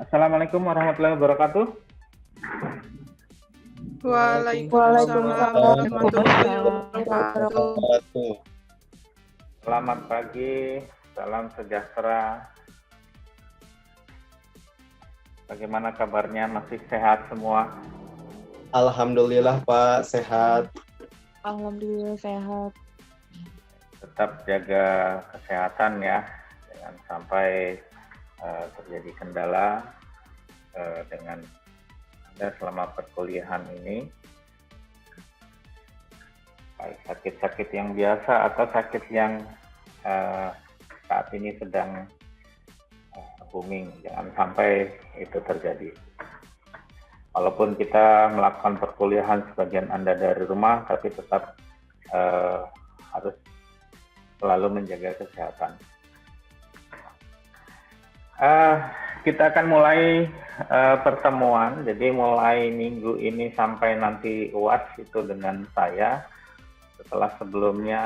Assalamualaikum warahmatullahi wabarakatuh. Waalaikumsalam warahmatullahi wabarakatuh. Selamat pagi, salam sejahtera. Bagaimana kabarnya? Masih sehat semua? Alhamdulillah Pak, sehat. Alhamdulillah sehat. Tetap jaga kesehatan ya, jangan sampai terjadi kendala dengan Anda selama perkuliahan ini. Baik sakit-sakit yang biasa atau sakit yang saat ini sedang booming, jangan sampai itu terjadi. Walaupun kita melakukan perkuliahan sebagian Anda dari rumah, tapi tetap harus selalu menjaga kesehatan. Kita akan mulai pertemuan, jadi mulai minggu ini sampai nanti UAS itu dengan saya. Setelah sebelumnya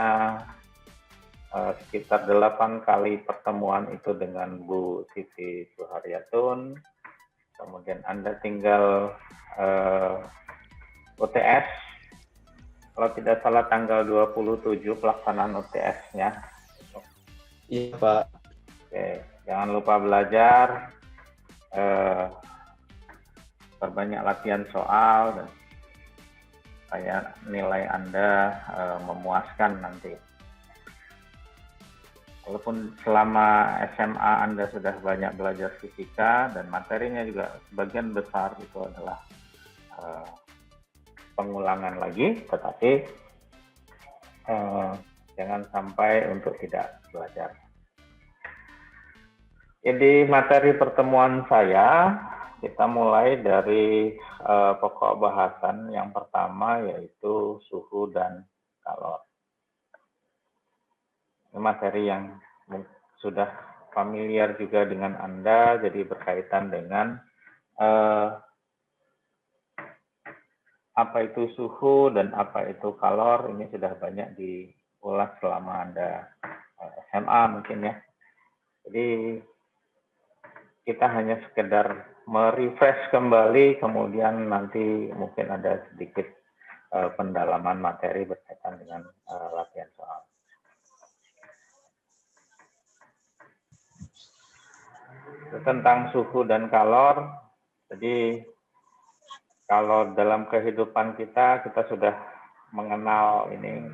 sekitar 8 kali pertemuan itu dengan Bu Siti Suharyatun, kemudian Anda tinggal UTS, kalau tidak salah tanggal 27 pelaksanaan UTS-nya. Iya Pak. Oke, jangan lupa belajar, perbanyak latihan soal, dan supaya nilai Anda memuaskan nanti. Walaupun selama SMA Anda sudah banyak belajar fisika dan materinya juga sebagian besar itu adalah pengulangan lagi, tetapi jangan sampai untuk tidak belajar. Jadi materi pertemuan saya, kita mulai dari pokok bahasan yang pertama yaitu suhu dan kalor. Ini materi yang sudah familiar juga dengan Anda, jadi berkaitan dengan apa itu suhu dan apa itu kalor. Ini sudah banyak diulas selama Anda SMA mungkin ya. Jadi kita hanya sekedar merefresh kembali, kemudian nanti mungkin ada sedikit pendalaman materi berkaitan dengan latihan soal. Tentang suhu dan kalor, jadi kalau dalam kehidupan kita sudah mengenal ini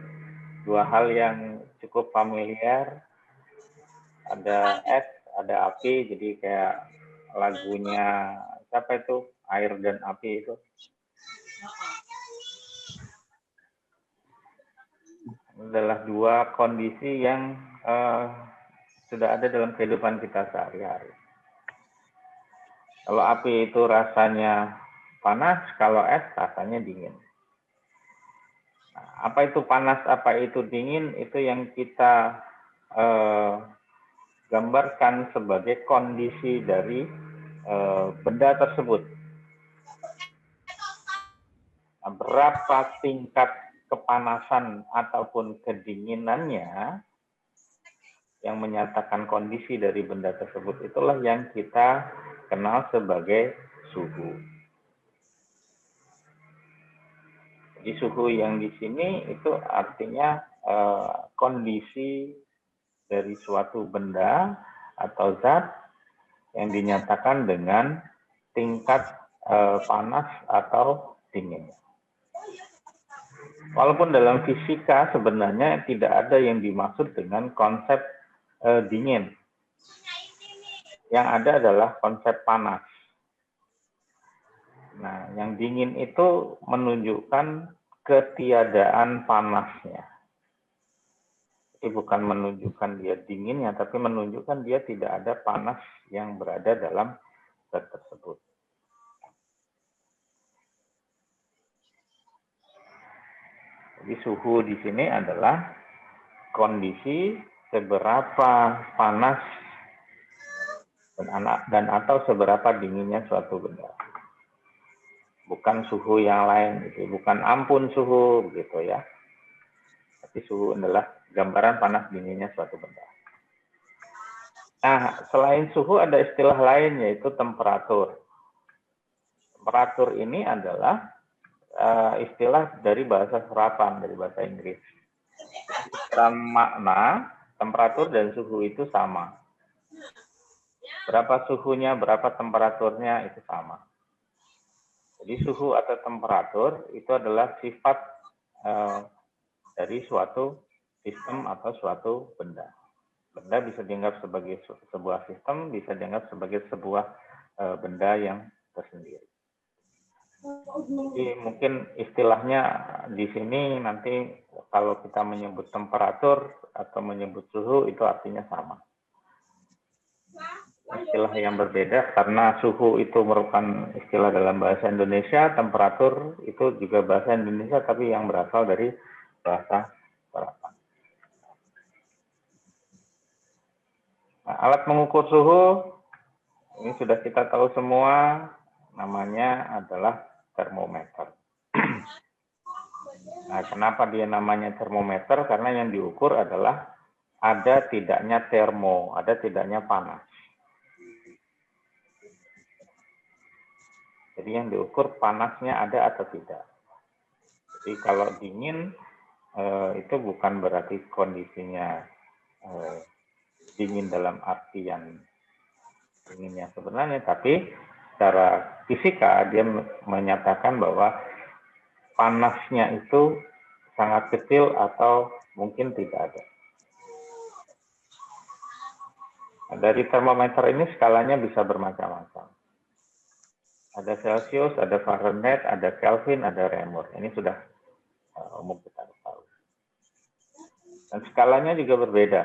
dua hal yang cukup familiar, ada es, ada api, jadi kayak lagunya siapa itu, air dan api itu. Adalah dua kondisi yang sudah ada dalam kehidupan kita sehari-hari. Kalau api itu rasanya panas, kalau es rasanya dingin. Nah, apa itu panas, apa itu dingin, itu yang kita gambarkan sebagai kondisi dari benda tersebut. Nah, berapa tingkat kepanasan ataupun kedinginannya yang menyatakan kondisi dari benda tersebut, itulah yang kita kenal sebagai suhu. Jadi suhu yang di sini itu artinya kondisi dari suatu benda atau zat yang dinyatakan dengan tingkat panas atau dingin. Walaupun dalam fisika sebenarnya tidak ada yang dimaksud dengan konsep dingin. Yang ada adalah konsep panas. Nah, yang dingin itu menunjukkan ketiadaan panasnya. Jadi bukan menunjukkan dia dinginnya, tapi menunjukkan dia tidak ada panas yang berada dalam zat tersebut. Jadi suhu di sini adalah kondisi seberapa panas dan atau seberapa dinginnya suatu benda. Bukan suhu yang lain, gitu. Bukan ampun suhu, begitu ya. Tapi suhu adalah gambaran panas dinginnya suatu benda. Nah, selain suhu ada istilah lain yaitu temperatur. Temperatur ini adalah istilah dari bahasa serapan, dari bahasa Inggris. Secara makna, temperatur dan suhu itu sama. Berapa suhunya, berapa temperaturnya itu sama. Jadi suhu atau temperatur itu adalah sifat dari suatu sistem atau suatu benda. Benda bisa dianggap sebagai sebuah sistem, bisa dianggap sebagai sebuah benda yang tersendiri. Jadi mungkin istilahnya di sini nanti kalau kita menyebut temperatur atau menyebut suhu itu artinya sama. Istilah yang berbeda karena suhu itu merupakan istilah dalam bahasa Indonesia, temperatur itu juga bahasa Indonesia tapi yang berasal dari bahasa serapan. Nah, alat mengukur suhu ini sudah kita tahu semua, namanya adalah termometer. Nah, kenapa dia namanya termometer? Karena yang diukur adalah ada tidaknya termo, ada tidaknya panas. Jadi yang diukur panasnya ada atau tidak. Jadi kalau dingin itu bukan berarti kondisinya dingin dalam artian dinginnya sebenarnya, tapi secara fisika dia menyatakan bahwa panasnya itu sangat kecil atau mungkin tidak ada. Nah, dari termometer ini skalanya bisa bermacam-macam. Ada Celsius, ada Fahrenheit, ada Kelvin, ada Reaumur. Ini sudah umum kita tahu. Dan skalanya juga berbeda.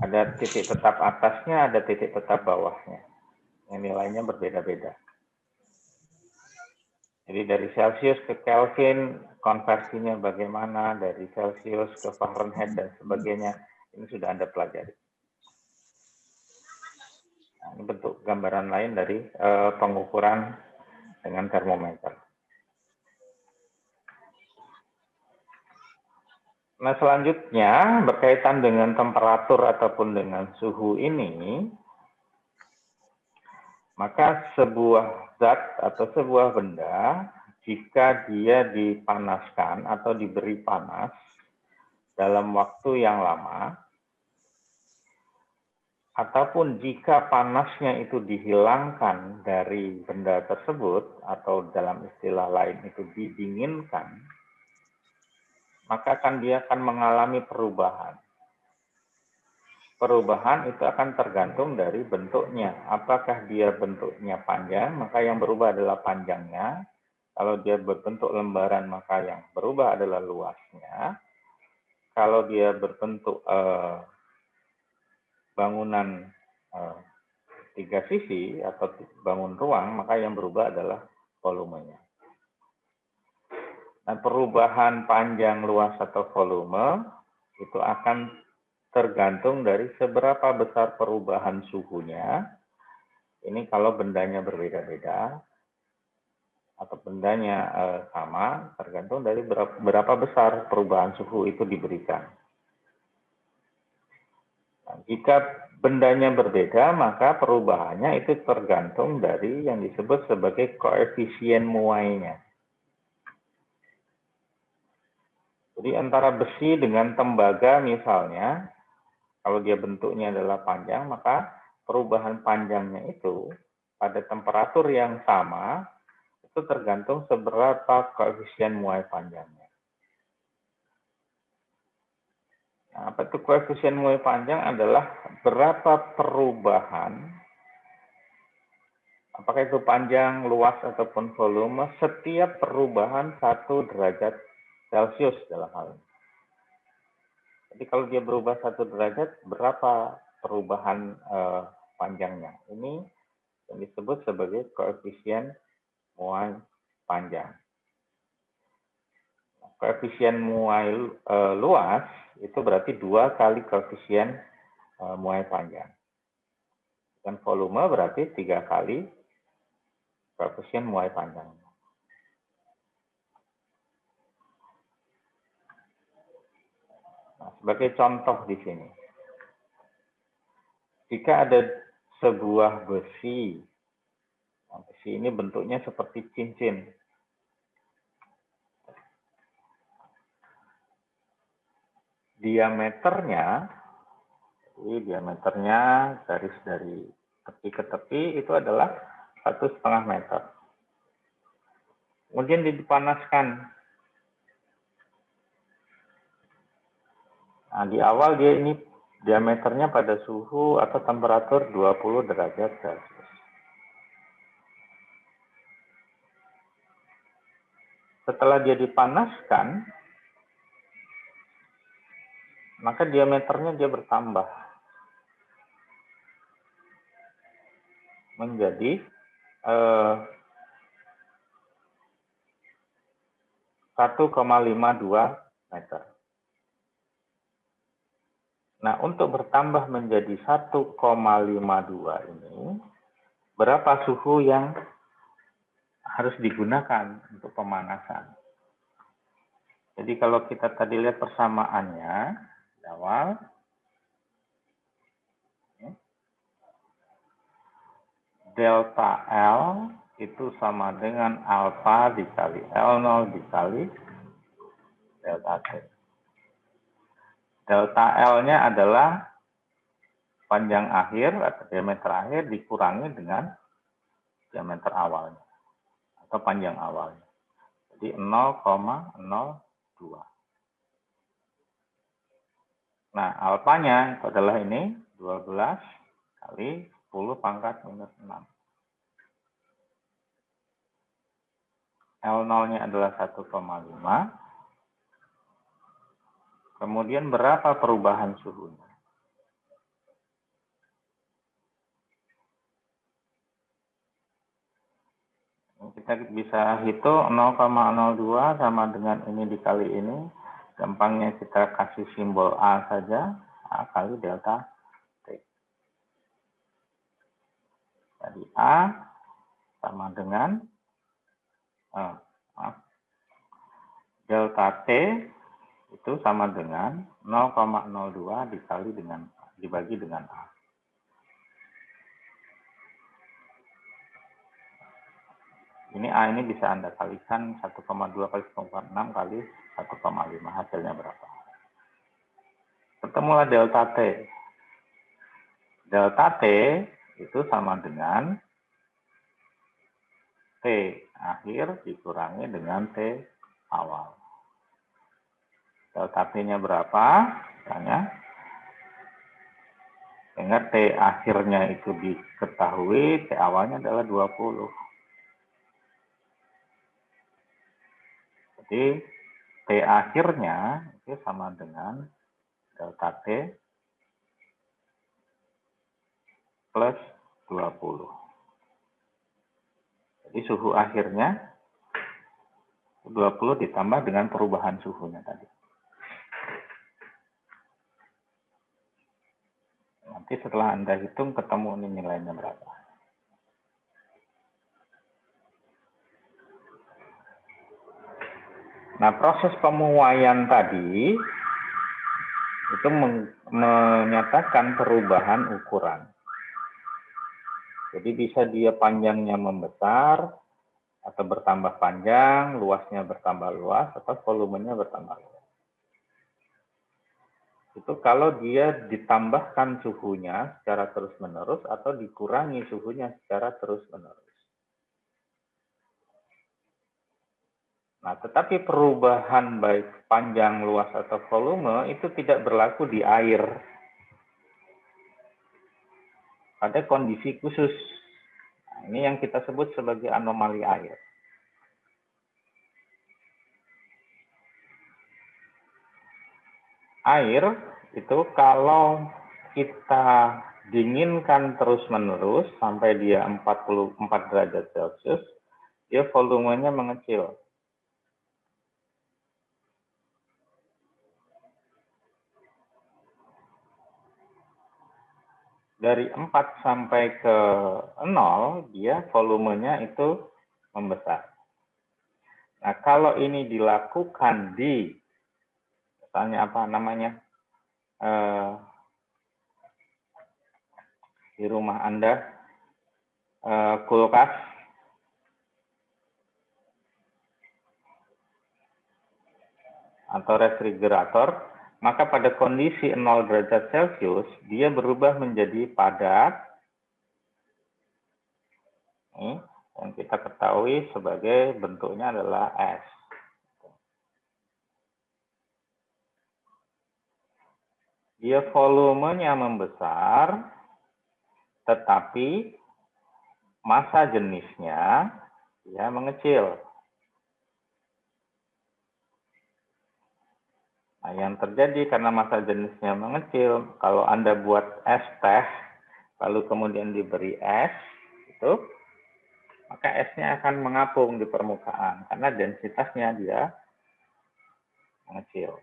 Ada titik tetap atasnya, ada titik tetap bawahnya. Yang nilainya berbeda-beda. Jadi dari Celsius ke Kelvin, konversinya bagaimana, dari Celsius ke Fahrenheit dan sebagainya, ini sudah Anda pelajari. Nah, ini bentuk gambaran lain dari pengukuran dengan termometer. Nah, selanjutnya berkaitan dengan temperatur ataupun dengan suhu ini, maka sebuah zat atau sebuah benda jika dia dipanaskan atau diberi panas dalam waktu yang lama, ataupun jika panasnya itu dihilangkan dari benda tersebut atau dalam istilah lain itu didinginkan, maka dia akan mengalami perubahan. Perubahan itu akan tergantung dari bentuknya. Apakah dia bentuknya panjang, maka yang berubah adalah panjangnya. Kalau dia berbentuk lembaran, maka yang berubah adalah luasnya. Kalau dia berbentuk bangunan tiga sisi atau bangun ruang, maka yang berubah adalah volumenya. Nah, perubahan panjang, luas, atau volume itu akan tergantung dari seberapa besar perubahan suhunya. Ini kalau bendanya berbeda-beda atau bendanya sama, tergantung dari berapa besar perubahan suhu itu diberikan. Nah, jika bendanya berbeda, maka perubahannya itu tergantung dari yang disebut sebagai koefisien muainya. Jadi antara besi dengan tembaga misalnya, kalau dia bentuknya adalah panjang, maka perubahan panjangnya itu pada temperatur yang sama, itu tergantung seberapa koefisien muai panjangnya. Nah, apa itu koefisien muai panjang adalah berapa perubahan, apakah itu panjang, luas, ataupun volume, setiap perubahan 1 derajat Celcius dalam hal ini. Jadi kalau dia berubah 1 derajat, berapa perubahan panjangnya? Ini yang disebut sebagai koefisien muai panjang. Koefisien muai luas itu berarti 2 kali koefisien muai panjang. Dan volume berarti 3 kali koefisien muai panjang. Nah, sebagai contoh di sini, jika ada sebuah besi, nah, besi ini bentuknya seperti cincin. Diameternya garis dari tepi ke tepi itu adalah 1,5 meter. Kemudian dipanaskan. Nah, di awal dia ini diameternya pada suhu atau temperatur 20 derajat Celcius. Setelah dia dipanaskan, maka diameternya dia bertambah menjadi 1,52 meter. Nah, untuk bertambah menjadi 1,52 ini, berapa suhu yang harus digunakan untuk pemanasan? Jadi kalau kita tadi lihat persamaannya di awal, delta L itu sama dengan alfa dikali L0 dikali delta T. Delta L-nya adalah panjang akhir atau diameter akhir dikurangi dengan diameter awalnya atau panjang awalnya. Jadi 0,02. Nah, alfanya itu adalah ini 12 kali 10 pangkat minus 6. L0-nya adalah 1,5. Kemudian berapa perubahan suhunya? Kita bisa hitung 0,02 sama dengan ini dikali ini. Gampangnya kita kasih simbol A saja. A kali delta T. Jadi A sama dengan delta T itu sama dengan 0,02 dibagi dengan A. Ini A ini bisa Anda kalikan 1,2 kali 1,6 kali 1,5. Hasilnya berapa? Ketemulah delta T. Delta T itu sama dengan T akhir dikurangi dengan T awal. Delta T-nya berapa? Misalnya, sehingga T akhirnya itu diketahui, T awalnya adalah 20. Jadi T akhirnya itu sama dengan delta T plus 20. Jadi suhu akhirnya 20 ditambah dengan perubahan suhunya tadi. Nanti setelah Anda hitung ketemu ini nilainya berapa. Nah, proses pemuaian tadi itu menyatakan perubahan ukuran. Jadi bisa dia panjangnya membesar, atau bertambah panjang, luasnya bertambah luas, atau volumenya bertambah luas. Itu kalau dia ditambahkan suhunya secara terus-menerus atau dikurangi suhunya secara terus-menerus. Nah, tetapi perubahan baik panjang, luas, atau volume itu tidak berlaku di air. Ada kondisi khusus. Nah, ini yang kita sebut sebagai anomali air. Air itu kalau kita dinginkan terus-menerus sampai dia 44 derajat Celcius, dia volumenya mengecil. Dari 4 sampai ke 0, dia volumenya itu membesar. Nah, kalau ini dilakukan di, misalnya apa namanya, di rumah Anda kulkas atau refrigerator, maka pada kondisi 0 derajat Celcius, dia berubah menjadi padat, yang kita ketahui sebagai bentuknya adalah es. Dia volumenya membesar, tetapi massa jenisnya ya mengecil. Nah, yang terjadi karena massa jenisnya mengecil, kalau Anda buat es teh, lalu kemudian diberi es, itu, maka esnya akan mengapung di permukaan, karena densitasnya dia mengecil.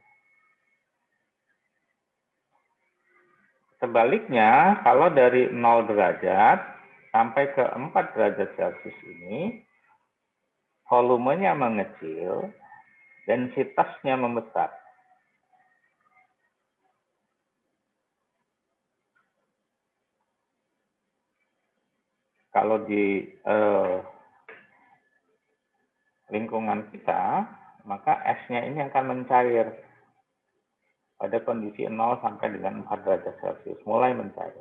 Sebaliknya, kalau dari 0 derajat sampai ke 4 derajat Celcius ini, volumenya mengecil, densitasnya membesar. Kalau di lingkungan kita, maka esnya ini akan mencair pada kondisi 0 sampai dengan 4 derajat Celcius, mulai mencair.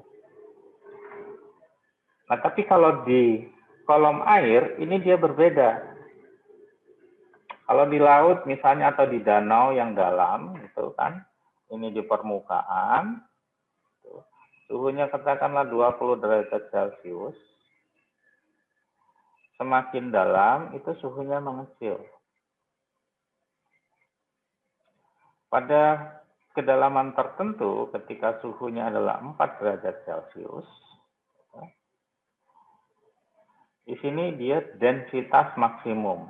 Nah, tapi kalau di kolom air, ini dia berbeda. Kalau di laut misalnya atau di danau yang dalam, gitu kan, ini di permukaan, suhunya katakanlah 20 derajat Celcius, semakin dalam itu suhunya mengecil. Pada kedalaman tertentu, ketika suhunya adalah 4 derajat Celcius, di sini dia densitas maksimum.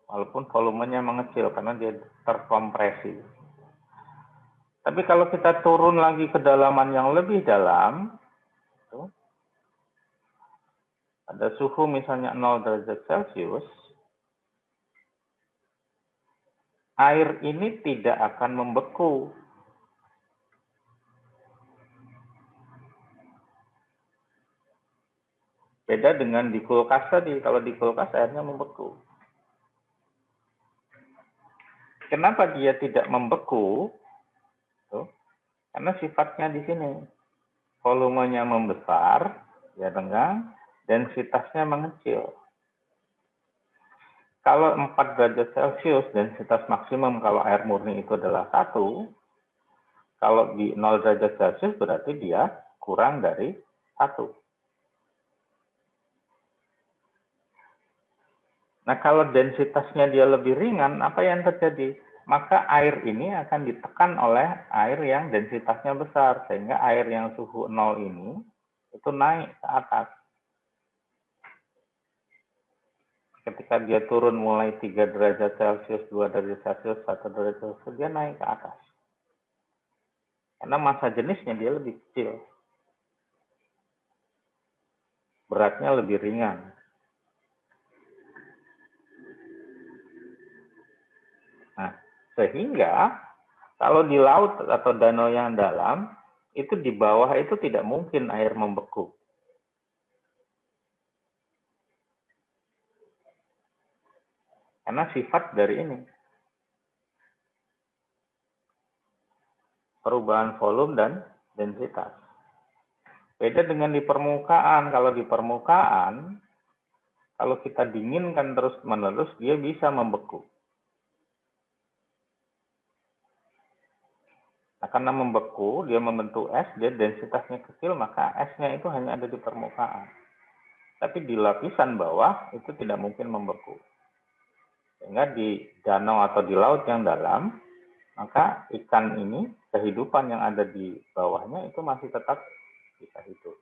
Walaupun volumenya mengecil karena dia terkompresi. Tapi kalau kita turun lagi ke kedalaman yang lebih dalam, ada suhu misalnya 0 derajat Celcius, air ini tidak akan membeku. Beda dengan di kulkas tadi, kalau di kulkas airnya membeku. Kenapa dia tidak membeku? Karena sifatnya di sini. Volumenya membesar, ya dengan densitasnya mengecil. Kalau 4 derajat Celcius, densitas maksimum kalau air murni itu adalah 1. Kalau di 0 derajat Celcius berarti dia kurang dari 1. Nah, kalau densitasnya dia lebih ringan, apa yang terjadi? Maka air ini akan ditekan oleh air yang densitasnya besar, sehingga air yang suhu 0 ini itu naik ke atas. Ketika dia turun mulai 3 derajat Celcius, 2 derajat Celcius, 1 derajat Celcius, dia naik ke atas. Karena massa jenisnya dia lebih kecil. Beratnya lebih ringan. Nah, sehingga kalau di laut atau danau yang dalam, itu di bawah itu tidak mungkin air membeku. Karena sifat dari ini. Perubahan volume dan densitas. Beda dengan di permukaan. Kalau di permukaan, kalau kita dinginkan terus-menerus, dia bisa membeku. Nah, karena membeku, dia membentuk es, dia densitasnya kecil, maka esnya itu hanya ada di permukaan. Tapi di lapisan bawah, itu tidak mungkin membeku. Sehingga di danau atau di laut yang dalam, maka ikan ini, kehidupan yang ada di bawahnya itu masih tetap bisa hidup.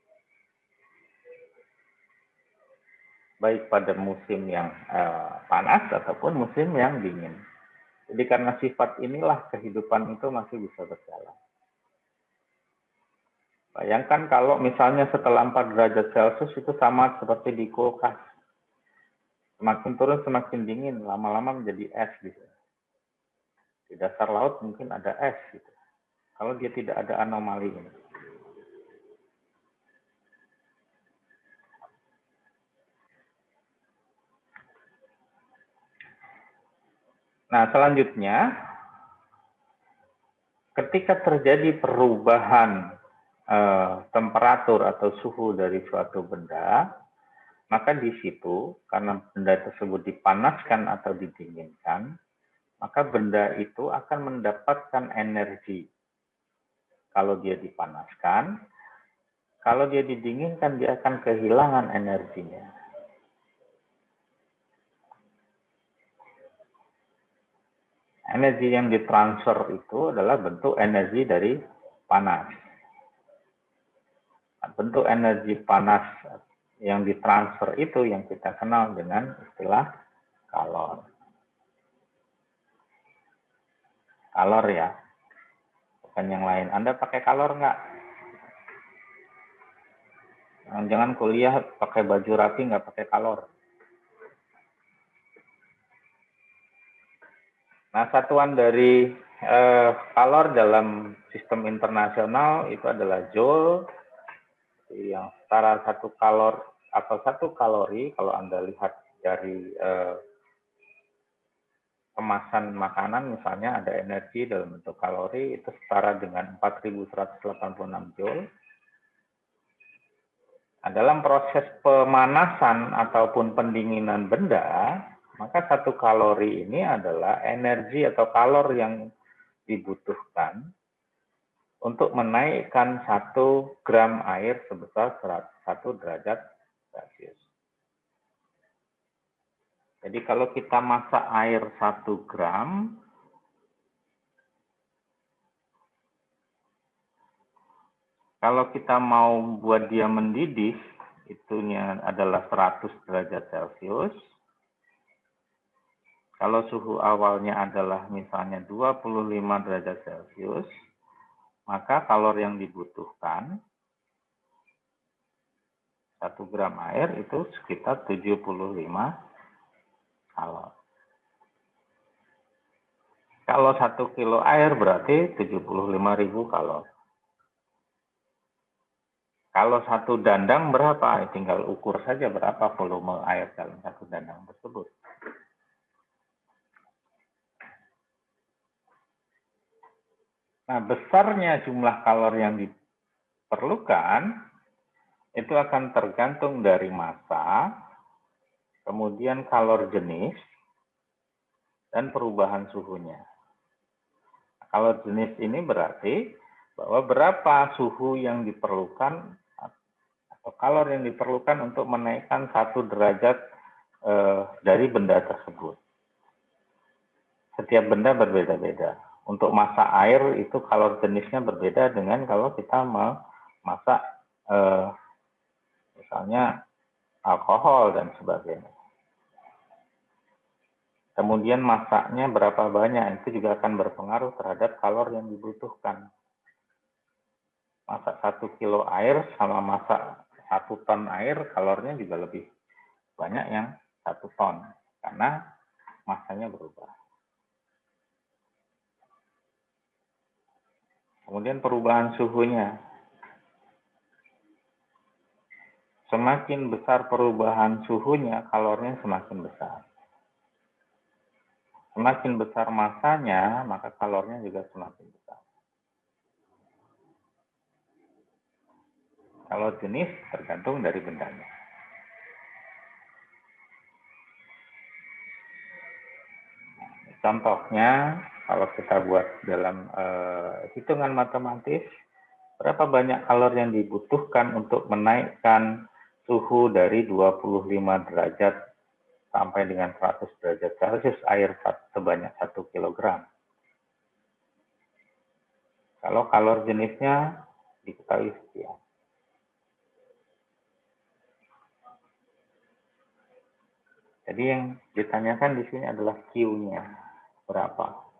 Baik pada musim yang panas ataupun musim yang dingin. Jadi karena sifat inilah kehidupan itu masih bisa berjalan. Bayangkan kalau misalnya setelah 4 derajat Celcius itu sama seperti di kulkas. Semakin turun semakin dingin, lama-lama menjadi es gitu. Di dasar laut mungkin ada es gitu. kalau dia tidak ada anomali ini. Nah, selanjutnya, ketika terjadi perubahan temperatur atau suhu dari suatu benda, maka di situ, karena benda tersebut dipanaskan atau didinginkan, maka benda itu akan mendapatkan energi. Kalau dia dipanaskan, kalau dia didinginkan, dia akan kehilangan energinya. Energi yang ditransfer itu adalah bentuk energi dari panas. Bentuk energi panas yang ditransfer itu yang kita kenal dengan istilah kalor. Kalor ya, bukan yang lain. Anda pakai kalor nggak? Jangan kuliah pakai baju rapi nggak pakai kalor. Nah, satuan dari kalor dalam sistem internasional itu adalah joule, yang setara 1 kalor atau 1 kalori. Kalau Anda lihat dari kemasan makanan, misalnya ada energi dalam bentuk kalori, itu setara dengan 4186 joule. Nah, dalam proses pemanasan ataupun pendinginan benda, maka 1 kalori ini adalah energi atau kalor yang dibutuhkan untuk menaikkan 1 gram air sebesar 1 derajat Celcius. Jadi kalau kita masak air 1 gram, kalau kita mau buat dia mendidih, itunya adalah 100 derajat Celcius. Kalau suhu awalnya adalah misalnya 25 derajat Celcius, maka kalor yang dibutuhkan 1 gram air itu sekitar 75 kalor. Kalau 1 kilo air berarti 75.000 kalor. Kalau 1 dandang berapa? Tinggal ukur saja berapa volume air dalam 1 dandang tersebut. Nah, besarnya jumlah kalor yang diperlukan itu akan tergantung dari massa, kemudian kalor jenis, dan perubahan suhunya. Kalor jenis ini berarti bahwa berapa suhu yang diperlukan atau kalor yang diperlukan untuk menaikkan 1 derajat dari benda tersebut. Setiap benda berbeda-beda. Untuk massa air itu kalor jenisnya berbeda dengan kalau kita memasak misalnya alkohol dan sebagainya. Kemudian masaknya berapa banyak, itu juga akan berpengaruh terhadap kalor yang dibutuhkan. Masak 1 kilo air sama masak 1 ton air, kalornya juga lebih banyak yang 1 ton, karena masanya berubah. Kemudian perubahan suhunya. Semakin besar perubahan suhunya, kalornya semakin besar. Semakin besar masanya, maka kalornya juga semakin besar. Kalau jenis tergantung dari bendanya. Contohnya, kalau kita buat dalam hitungan matematis, berapa banyak kalor yang dibutuhkan untuk menaikkan suhu dari 25 derajat sampai dengan 100 derajat Celcius air sebanyak 1 kilogram. Kalau kalor jenisnya diketahui sekian. Jadi yang ditanyakan di sini adalah Q-nya berapa.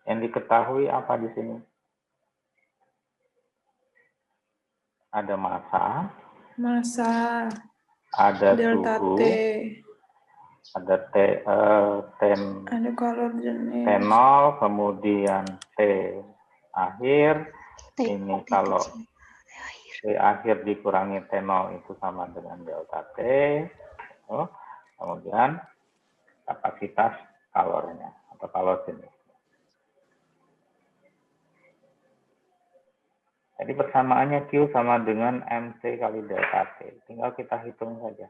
Yang diketahui apa di sini? Ada massa. Massa. Ada Delta suhu. T. Ada ada kalor jenis. T0, kemudian T akhir. Ini kalau T akhir dikurangi T0 itu sama dengan delta T. Kemudian kapasitas kalornya atau kalor jenis. Jadi persamaannya Q sama dengan MC kali delta T. Tinggal kita hitung saja.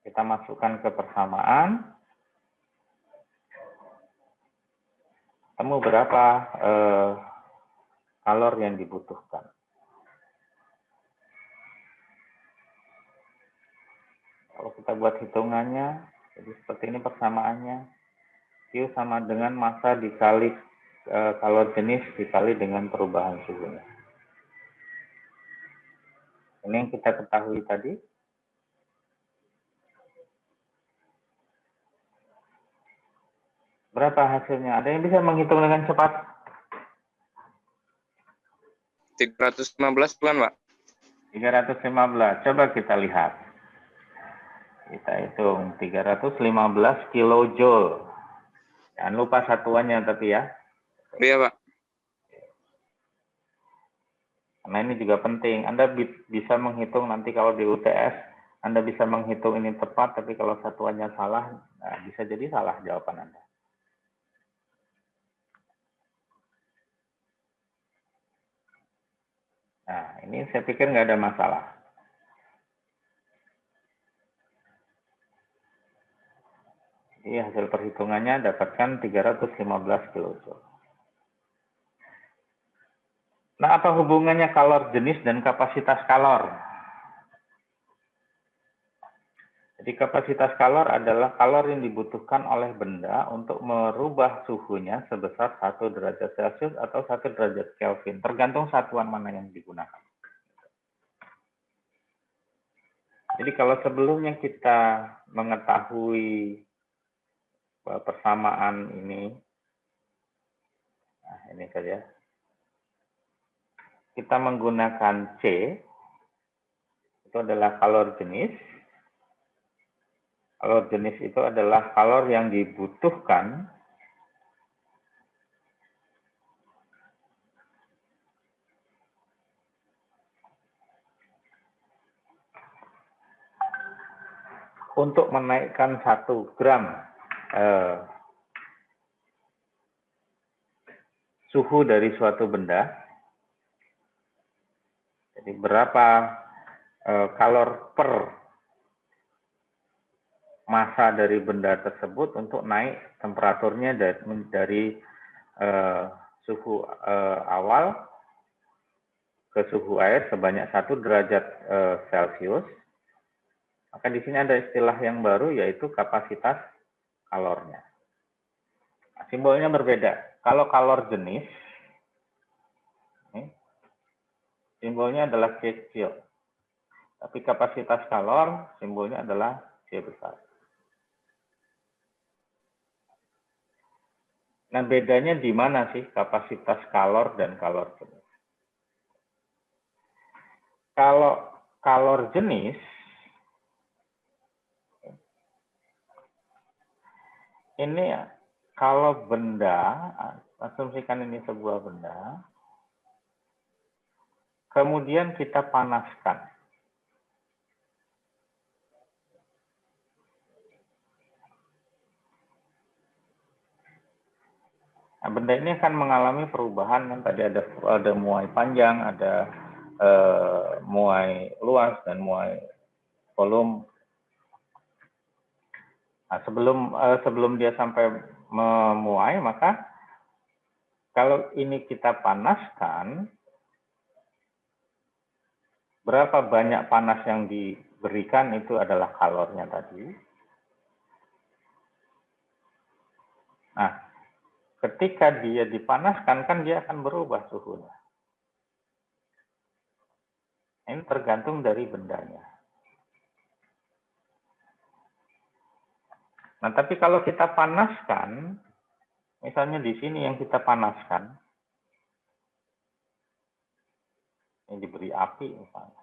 Kita masukkan ke persamaan. Temu berapa kalor yang dibutuhkan. Kalau kita buat hitungannya, jadi seperti ini persamaannya. Q sama dengan massa dikali kalor jenis dikali dengan perubahan suhunya. Ini yang kita ketahui tadi. Berapa hasilnya? Ada yang bisa menghitung dengan cepat? 315 bukan, Pak? 315. Coba kita lihat. Kita hitung 315 kilojoule. Jangan lupa satuannya tapi ya. Iya, Pak. Karena ini juga penting. Anda bisa menghitung nanti kalau di UTS, Anda bisa menghitung ini tepat, tapi kalau satuannya salah, nah bisa jadi salah jawaban Anda. Nah, ini saya pikir nggak ada masalah. Jadi hasil perhitungannya dapatkan 315 kilojoule. Nah, apa hubungannya kalor jenis dan kapasitas kalor? Jadi kapasitas kalor adalah kalor yang dibutuhkan oleh benda untuk merubah suhunya sebesar 1 derajat Celcius atau 1 derajat Kelvin, tergantung satuan mana yang digunakan. Jadi kalau sebelumnya kita mengetahui persamaan ini, nah ini saja, kita menggunakan C, itu adalah kalor jenis. Kalor jenis itu adalah kalor yang dibutuhkan untuk menaikkan 1 gram suhu dari suatu benda. Jadi berapa kalor per massa dari benda tersebut untuk naik temperaturnya dari suhu awal ke suhu air sebanyak 1 derajat Celcius. Maka di sini ada istilah yang baru yaitu kapasitas kalornya. Nah, simbolnya berbeda. Kalau kalor jenis, simbolnya adalah C kecil. Tapi kapasitas kalor, simbolnya adalah C besar. Nah, bedanya di mana sih kapasitas kalor dan kalor jenis? Kalau kalor jenis, ini kalau benda, asumsikan ini sebuah benda, kemudian kita panaskan. Nah, benda ini akan mengalami perubahan, kan tadi ada muai panjang, ada muai luas, dan muai volume. Nah, sebelum dia sampai memuai, maka kalau ini kita panaskan, berapa banyak panas yang diberikan itu adalah kalornya tadi. Nah, ketika dia dipanaskan, kan dia akan berubah suhunya. Ini tergantung dari bendanya. Nah, tapi kalau kita panaskan, misalnya di sini yang kita panaskan, yang diberi api misalnya.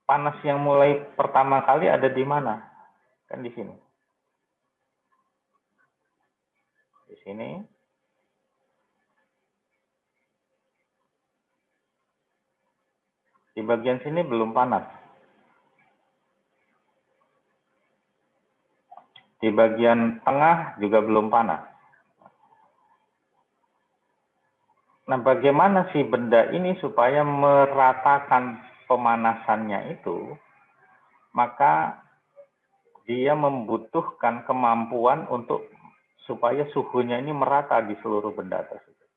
Panas yang mulai pertama kali ada di mana? Kan di sini. sini. Di bagian sini belum panas. Di bagian tengah juga belum panas. Nah, bagaimana sih benda ini supaya meratakan pemanasannya itu? Maka dia membutuhkan kemampuan untuk supaya suhunya ini merata di seluruh benda tersebut.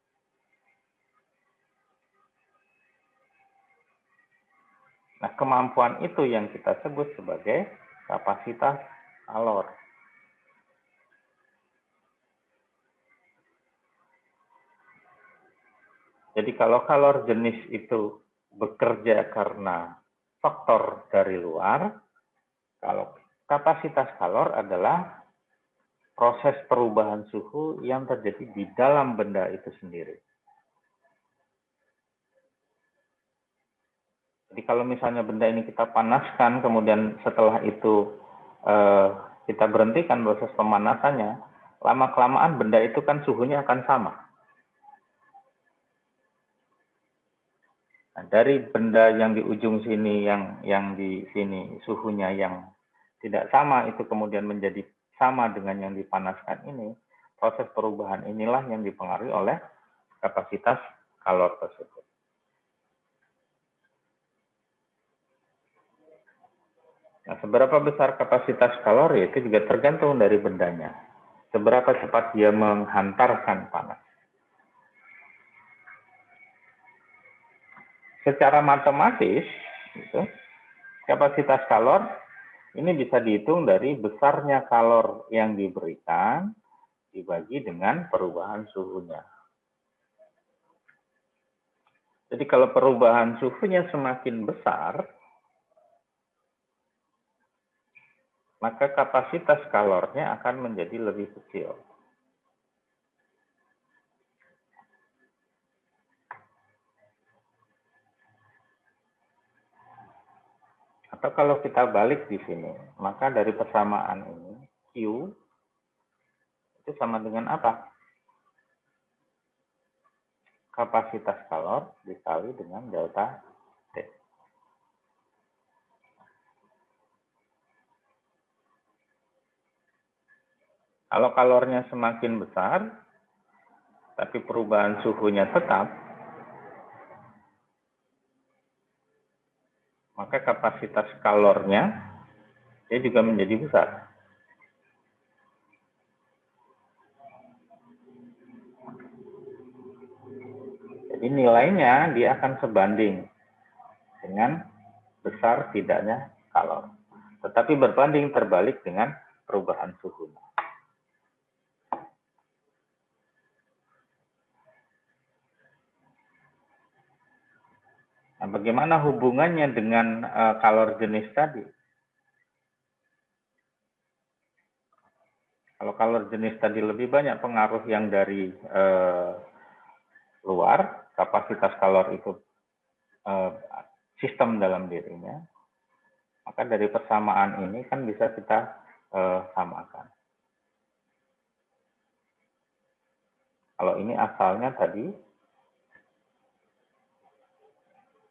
Nah, kemampuan itu yang kita sebut sebagai kapasitas kalor. Jadi kalau kalor jenis itu bekerja karena faktor dari luar, kalau kapasitas kalor adalah proses perubahan suhu yang terjadi di dalam benda itu sendiri. Jadi kalau misalnya benda ini kita panaskan, kemudian setelah itu kita berhentikan proses pemanasannya, lama-kelamaan benda itu kan suhunya akan sama. Nah, dari benda yang di ujung sini, yang di sini suhunya yang tidak sama, itu kemudian menjadi sama dengan yang dipanaskan ini, proses perubahan inilah yang dipengaruhi oleh kapasitas kalor tersebut. Nah, seberapa besar kapasitas kalor itu juga tergantung dari bendanya. Seberapa cepat dia menghantarkan panas. Secara matematis, gitu, kapasitas kalor ini bisa dihitung dari besarnya kalor yang diberikan dibagi dengan perubahan suhunya. Jadi kalau perubahan suhunya semakin besar, maka kapasitas kalornya akan menjadi lebih kecil. Atau kalau kita balik di sini, maka dari persamaan ini, Q itu sama dengan apa? Kapasitas kalor dikali dengan delta T. Kalau kalornya semakin besar, tapi perubahan suhunya tetap, maka kapasitas kalornya dia juga menjadi besar. Jadi nilainya dia akan sebanding dengan besar tidaknya kalor. Tetapi berbanding terbalik dengan perubahan suhu. Nah, bagaimana hubungannya dengan kalor jenis tadi? Kalau kalor jenis tadi lebih banyak pengaruh yang dari luar, kapasitas kalor itu sistem dalam dirinya, maka dari persamaan ini kan bisa kita samakan. Kalau ini asalnya tadi,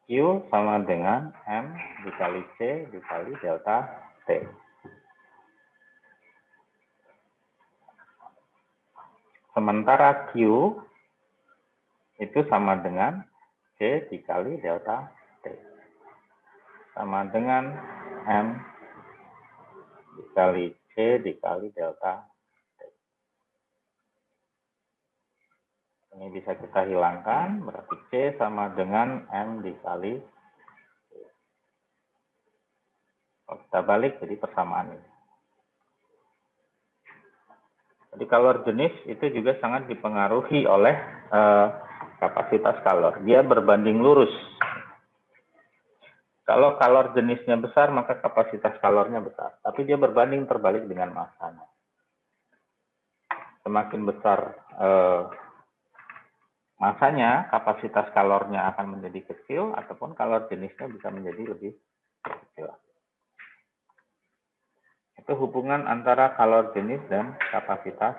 Q sama dengan M dikali C dikali delta T. Sementara Q itu sama dengan C dikali delta T. Sama dengan M dikali C dikali delta T. Ini bisa kita hilangkan, berarti C sama dengan M dikali C. Kalau kita balik jadi persamaan ini. Jadi kalor jenis itu juga sangat dipengaruhi oleh kapasitas kalor. Dia berbanding lurus. Kalau kalor jenisnya besar, maka kapasitas kalornya besar. Tapi dia berbanding terbalik dengan masanya. Semakin besar masanya, kapasitas kalornya akan menjadi kecil, ataupun kalor jenisnya bisa menjadi lebih kecil. Itu hubungan antara kalor jenis dan kapasitas.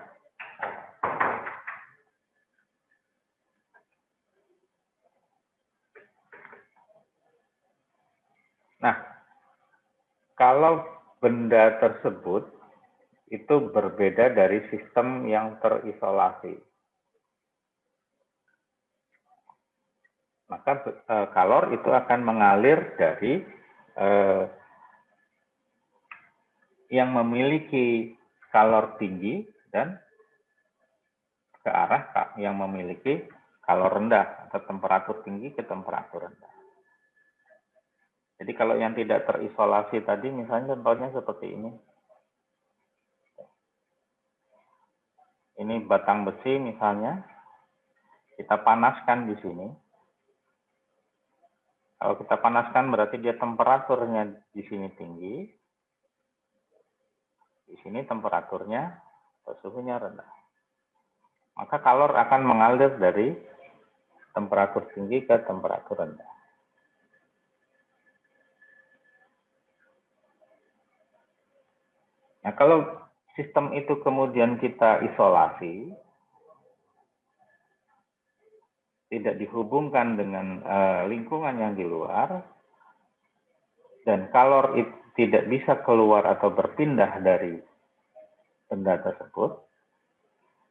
kalau benda tersebut itu berbeda dari sistem yang terisolasi, maka kalor itu akan mengalir dari yang memiliki kalor tinggi dan ke arah yang memiliki kalor rendah atau temperatur tinggi ke temperatur rendah. Jadi kalau yang tidak terisolasi tadi, misalnya contohnya seperti ini. Ini batang besi misalnya, kita panaskan di sini. Kalau kita panaskan berarti dia temperaturnya di sini tinggi, di sini temperaturnya atau suhunya rendah. Maka kalor akan mengalir dari temperatur tinggi ke temperatur rendah. Nah, kalau sistem itu kemudian kita isolasi, tidak dihubungkan dengan lingkungan yang di luar, dan kalor itu tidak bisa keluar atau berpindah dari benda tersebut,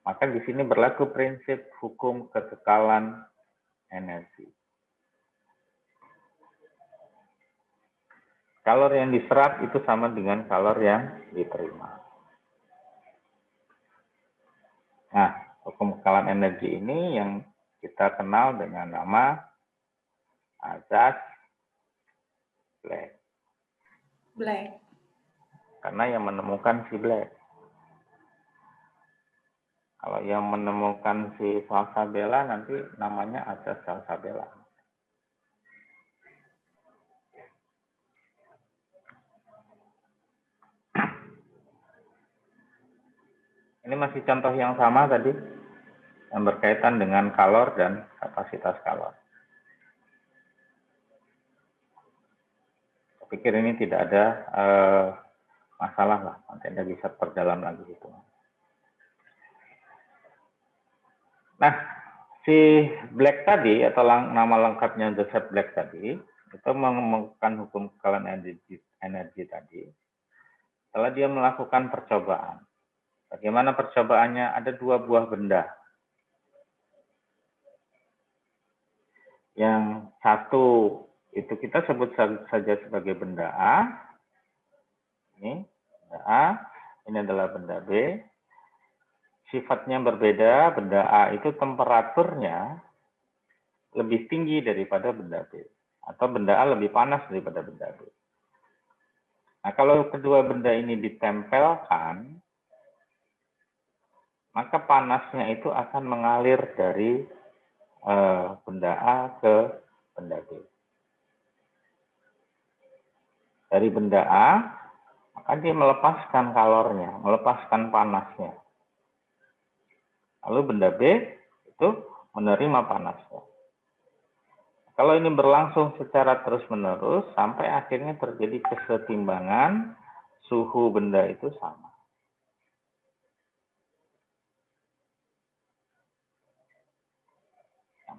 maka di sini berlaku prinsip hukum kekekalan energi. Kalor yang diserap itu sama dengan kalor yang diterima. Nah, hukum kekekalan energi ini yang kita kenal dengan nama azas Black. Karena yang menemukan si Black. Kalau yang menemukan si Salsabella nanti namanya azas Salsabella. Ini masih contoh yang sama tadi, yang berkaitan dengan kalor dan kapasitas kalor. Saya pikir ini tidak ada masalah lah, nanti Anda bisa perdalam lagi itu. Nah, si Black tadi, atau nama lengkapnya Joseph Black tadi, itu menemukan hukum kekekalan energi tadi, setelah dia melakukan percobaan. Bagaimana percobaannya? Ada dua buah benda. Yang satu itu kita sebut saja sebagai benda A. Ini benda A, ini adalah benda B. Sifatnya berbeda, benda A itu temperaturnya lebih tinggi daripada benda B. Atau benda A lebih panas daripada benda B. Nah, kalau kedua benda ini ditempelkan, maka panasnya itu akan mengalir dari benda A ke benda B. Dari benda A, maka dia melepaskan kalornya, melepaskan panasnya. Lalu benda B itu menerima panasnya. Kalau ini berlangsung secara terus-menerus, sampai akhirnya terjadi kesetimbangan, suhu benda itu sama.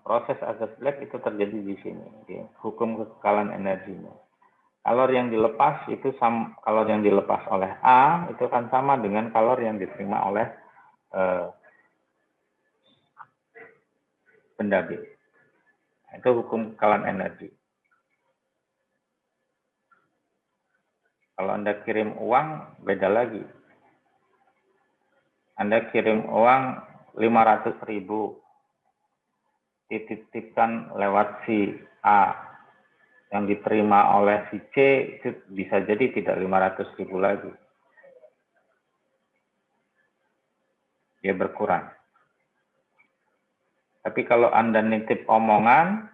Proses azas Black itu terjadi di sini, di hukum kekekalan energinya. Kalor yang dilepas itu kalor yang dilepas oleh A itu akan sama dengan kalor yang diterima oleh benda B. Itu hukum kekekalan energi. Kalau Anda kirim uang, beda lagi. Anda kirim uang 500.000, dititipkan lewat si A, yang diterima oleh si C itu bisa jadi tidak 500.000 lagi. Dia berkurang. Tapi kalau Anda nitip omongan,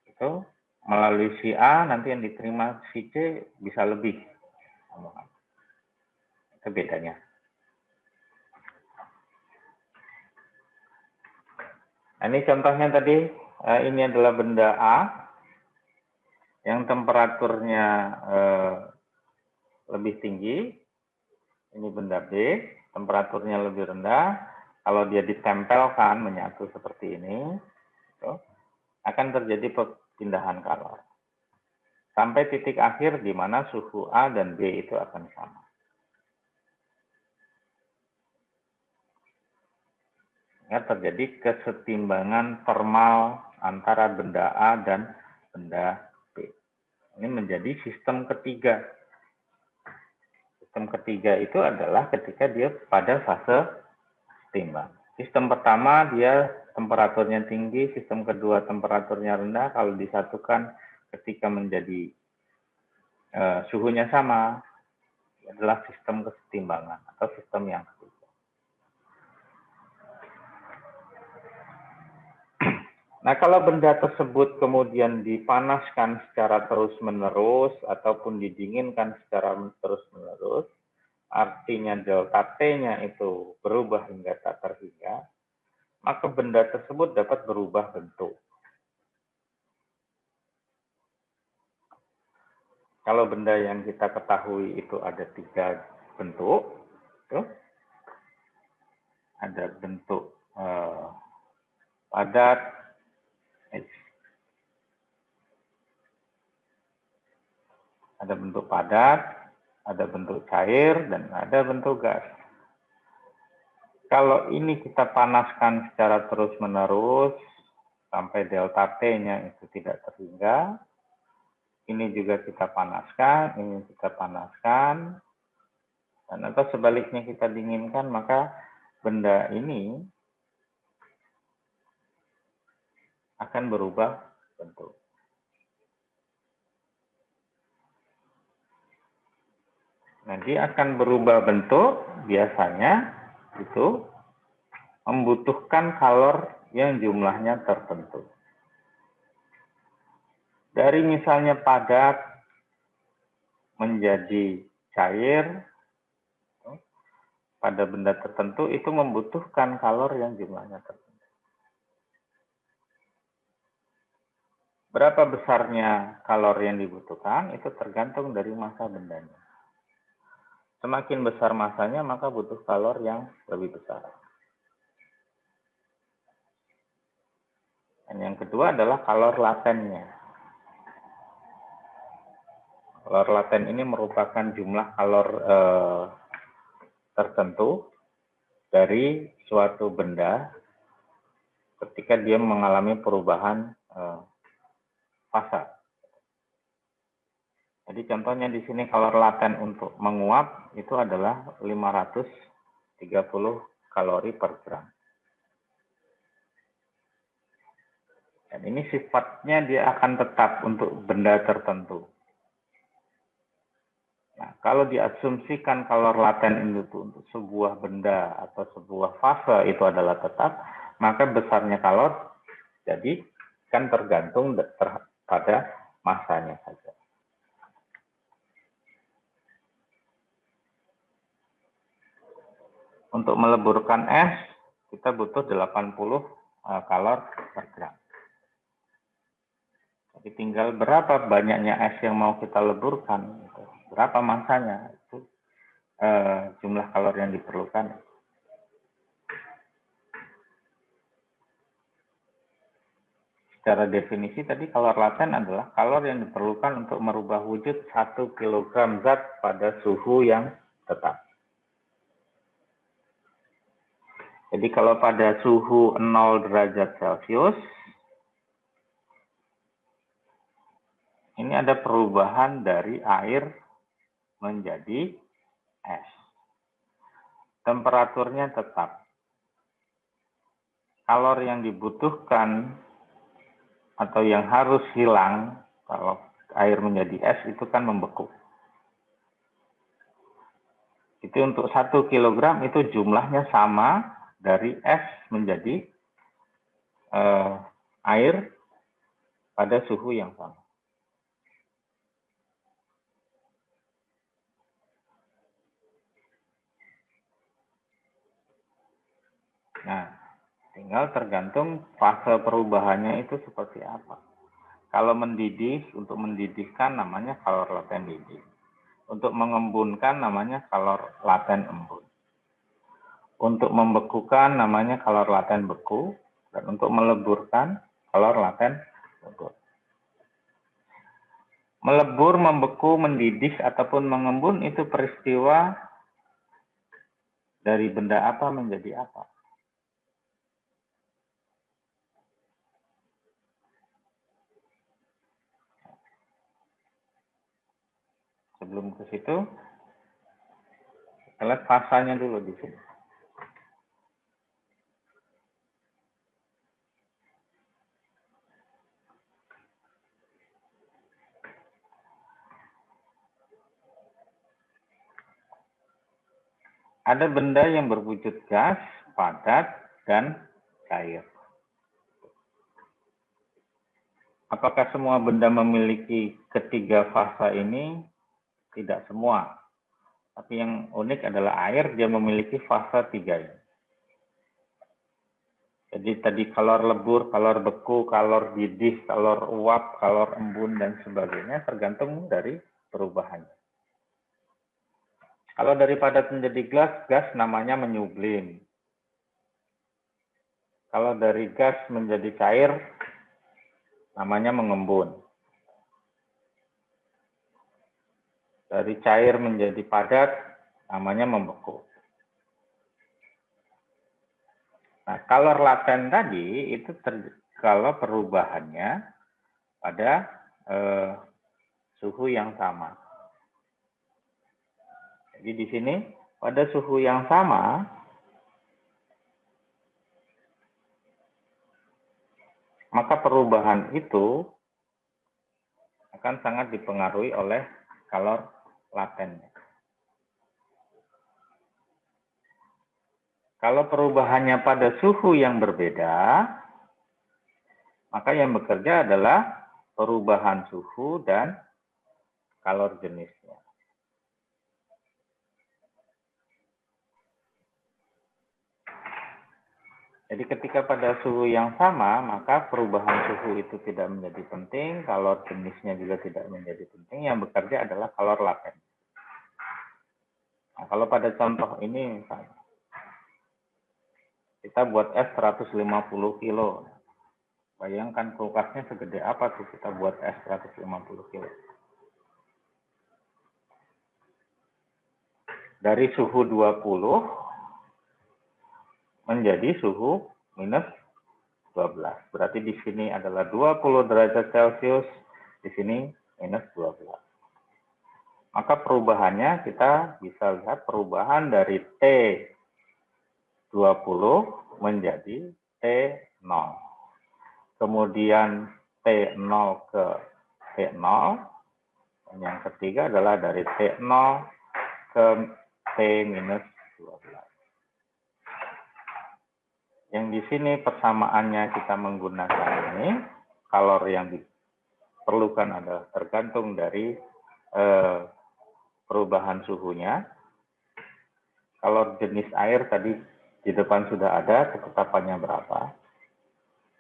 itu melalui si A, nanti yang diterima si C bisa lebih omongan. Itu bedanya. Nah, ini contohnya tadi, ini adalah benda A, yang temperaturnya lebih tinggi. Ini benda B, temperaturnya lebih rendah. Kalau dia ditempelkan, menyatu seperti ini, itu akan terjadi perpindahan kalor. sampai titik akhir di mana suhu A dan B itu akan sama. Ya, terjadi kesetimbangan termal antara benda A dan benda B. Ini menjadi sistem ketiga. Sistem ketiga itu adalah ketika dia pada fase setimbang. Sistem pertama dia temperaturnya tinggi, sistem kedua temperaturnya rendah. Kalau disatukan ketika menjadi suhunya sama, adalah sistem kesetimbangan atau sistem yang ketiga. Nah, kalau benda tersebut kemudian dipanaskan secara terus-menerus ataupun didinginkan secara terus-menerus, artinya delta T-nya itu berubah hingga tak terhingga, maka benda tersebut dapat berubah bentuk. Kalau benda yang kita ketahui itu ada 3 bentuk, itu ada bentuk padat, ada bentuk padat, ada bentuk cair, dan ada bentuk gas. Kalau ini kita panaskan secara terus-menerus sampai delta T-nya itu tidak terhingga, ini juga kita panaskan, ini kita panaskan, dan atau sebaliknya kita dinginkan, maka benda ini akan berubah bentuk. Nah, dia akan berubah bentuk biasanya itu membutuhkan kalor yang jumlahnya tertentu. Dari misalnya padat menjadi cair, pada benda tertentu itu membutuhkan kalor yang jumlahnya tertentu. Berapa besarnya kalor yang dibutuhkan itu tergantung dari massa bendanya. Semakin besar massanya maka butuh kalor yang lebih besar. Dan yang kedua adalah kalor latennya. Kalor laten ini merupakan jumlah kalor tertentu dari suatu benda ketika dia mengalami perubahan fase. Jadi contohnya di sini kalor laten untuk menguap itu adalah 530 kalori per gram. Dan ini sifatnya dia akan tetap untuk benda tertentu. Nah, kalau diasumsikan kalor laten itu untuk sebuah benda atau sebuah fase itu adalah tetap, maka besarnya kalor jadi kan tergantung pada massanya saja. Untuk meleburkan es, kita butuh 80 kalor per gram. Jadi tinggal berapa banyaknya es yang mau kita leburkan, berapa massanya, itu jumlah kalor yang diperlukan. Secara definisi tadi kalor laten adalah kalor yang diperlukan untuk merubah wujud 1 kg zat pada suhu yang tetap. Jadi kalau pada suhu 0 derajat Celcius, ini ada perubahan dari air menjadi es. Temperaturnya tetap. Kalor yang dibutuhkan atau yang harus hilang kalau air menjadi es itu kan membeku. Itu untuk 1 kg itu jumlahnya sama dari es menjadi air pada suhu yang sama. Nah, tinggal tergantung fase perubahannya itu seperti apa. Kalau mendidih, untuk mendidihkan namanya kalor laten didih. Untuk mengembunkan namanya kalor laten embun. Untuk membekukan namanya kalor laten beku, dan untuk meleburkan kalor laten lebur. Melebur, membeku, mendidih, ataupun mengembun itu peristiwa dari benda apa menjadi apa? Sebelum ke situ, kita lihat fasanya dulu di sini. Ada benda yang berwujud gas, padat, dan cair. Apakah semua benda memiliki ketiga fasa ini? Tidak semua. Tapi yang unik adalah air, dia memiliki fasa 3 ini. Jadi tadi kalor lebur, kalor beku, kalor didih, kalor uap, kalor embun, dan sebagainya tergantung dari perubahannya. Kalau dari padat menjadi gas namanya menyublim. Kalau dari gas menjadi cair, namanya mengembun. Dari cair menjadi padat, namanya membeku. Nah, kalor laten tadi itu kalau perubahannya pada suhu yang sama. Jadi di sini pada suhu yang sama, maka perubahan itu akan sangat dipengaruhi oleh kalor latennya. Kalau perubahannya pada suhu yang berbeda, maka yang bekerja adalah perubahan suhu dan kalor jenisnya. Jadi ketika pada suhu yang sama, maka perubahan suhu itu tidak menjadi penting, kalor jenisnya juga tidak menjadi penting, yang bekerja adalah kalor laten. Nah, kalau pada contoh ini misalnya, kita buat es 150 kilo. Bayangkan kulkasnya segede apa tuh kita buat es 150 kilo. Dari suhu 20 menjadi suhu minus 12. Berarti di sini adalah 20 derajat Celcius, di sini minus 12. Maka perubahannya kita bisa lihat perubahan dari T20 menjadi T0. Kemudian T0 ke T0. Dan yang ketiga adalah dari T0 ke T-12. Yang di sini persamaannya kita menggunakan ini, kalor yang diperlukan adalah tergantung dari perubahan suhunya. Kalor jenis air tadi di depan sudah ada, ketetapannya berapa.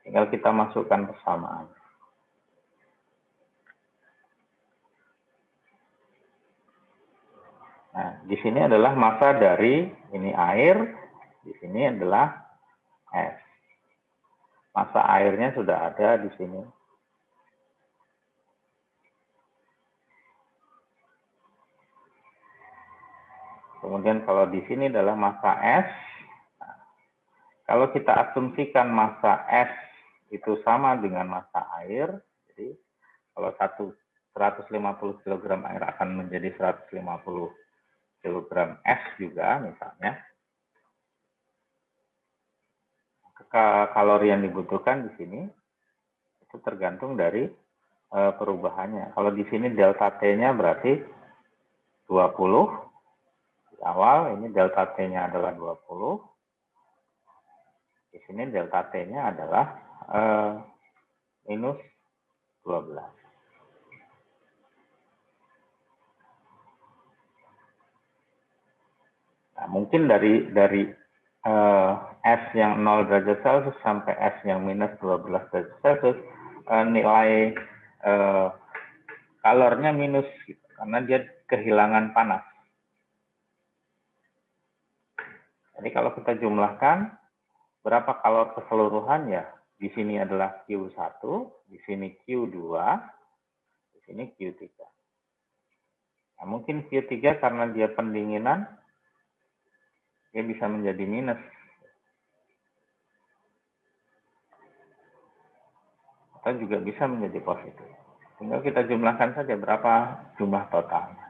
Tinggal kita masukkan persamaan. Nah, di sini adalah massa dari ini air, di sini adalah es. Massa airnya sudah ada di sini. Kemudian kalau di sini adalah massa es. Nah, kalau kita asumsikan massa es itu sama dengan massa air, jadi kalau 150 kg air akan menjadi 150 kg es juga misalnya. Kalori yang dibutuhkan di sini itu tergantung dari perubahannya. Kalau di sini delta T-nya berarti 20 di awal, ini delta T-nya adalah 20. Di sini delta T-nya adalah minus 12. Nah, mungkin dari S yang 0 derajat Celcius sampai S yang minus 12 derajat Celcius, nilai kalornya minus, gitu, karena dia kehilangan panas. Jadi kalau kita jumlahkan, berapa kalor keseluruhan ya? Di sini adalah Q1, di sini Q2, di Ini Q3. Nah, mungkin Q3 karena dia pendinginan, dia bisa menjadi minus. Atau juga bisa menjadi positif. Tinggal kita jumlahkan saja berapa jumlah totalnya.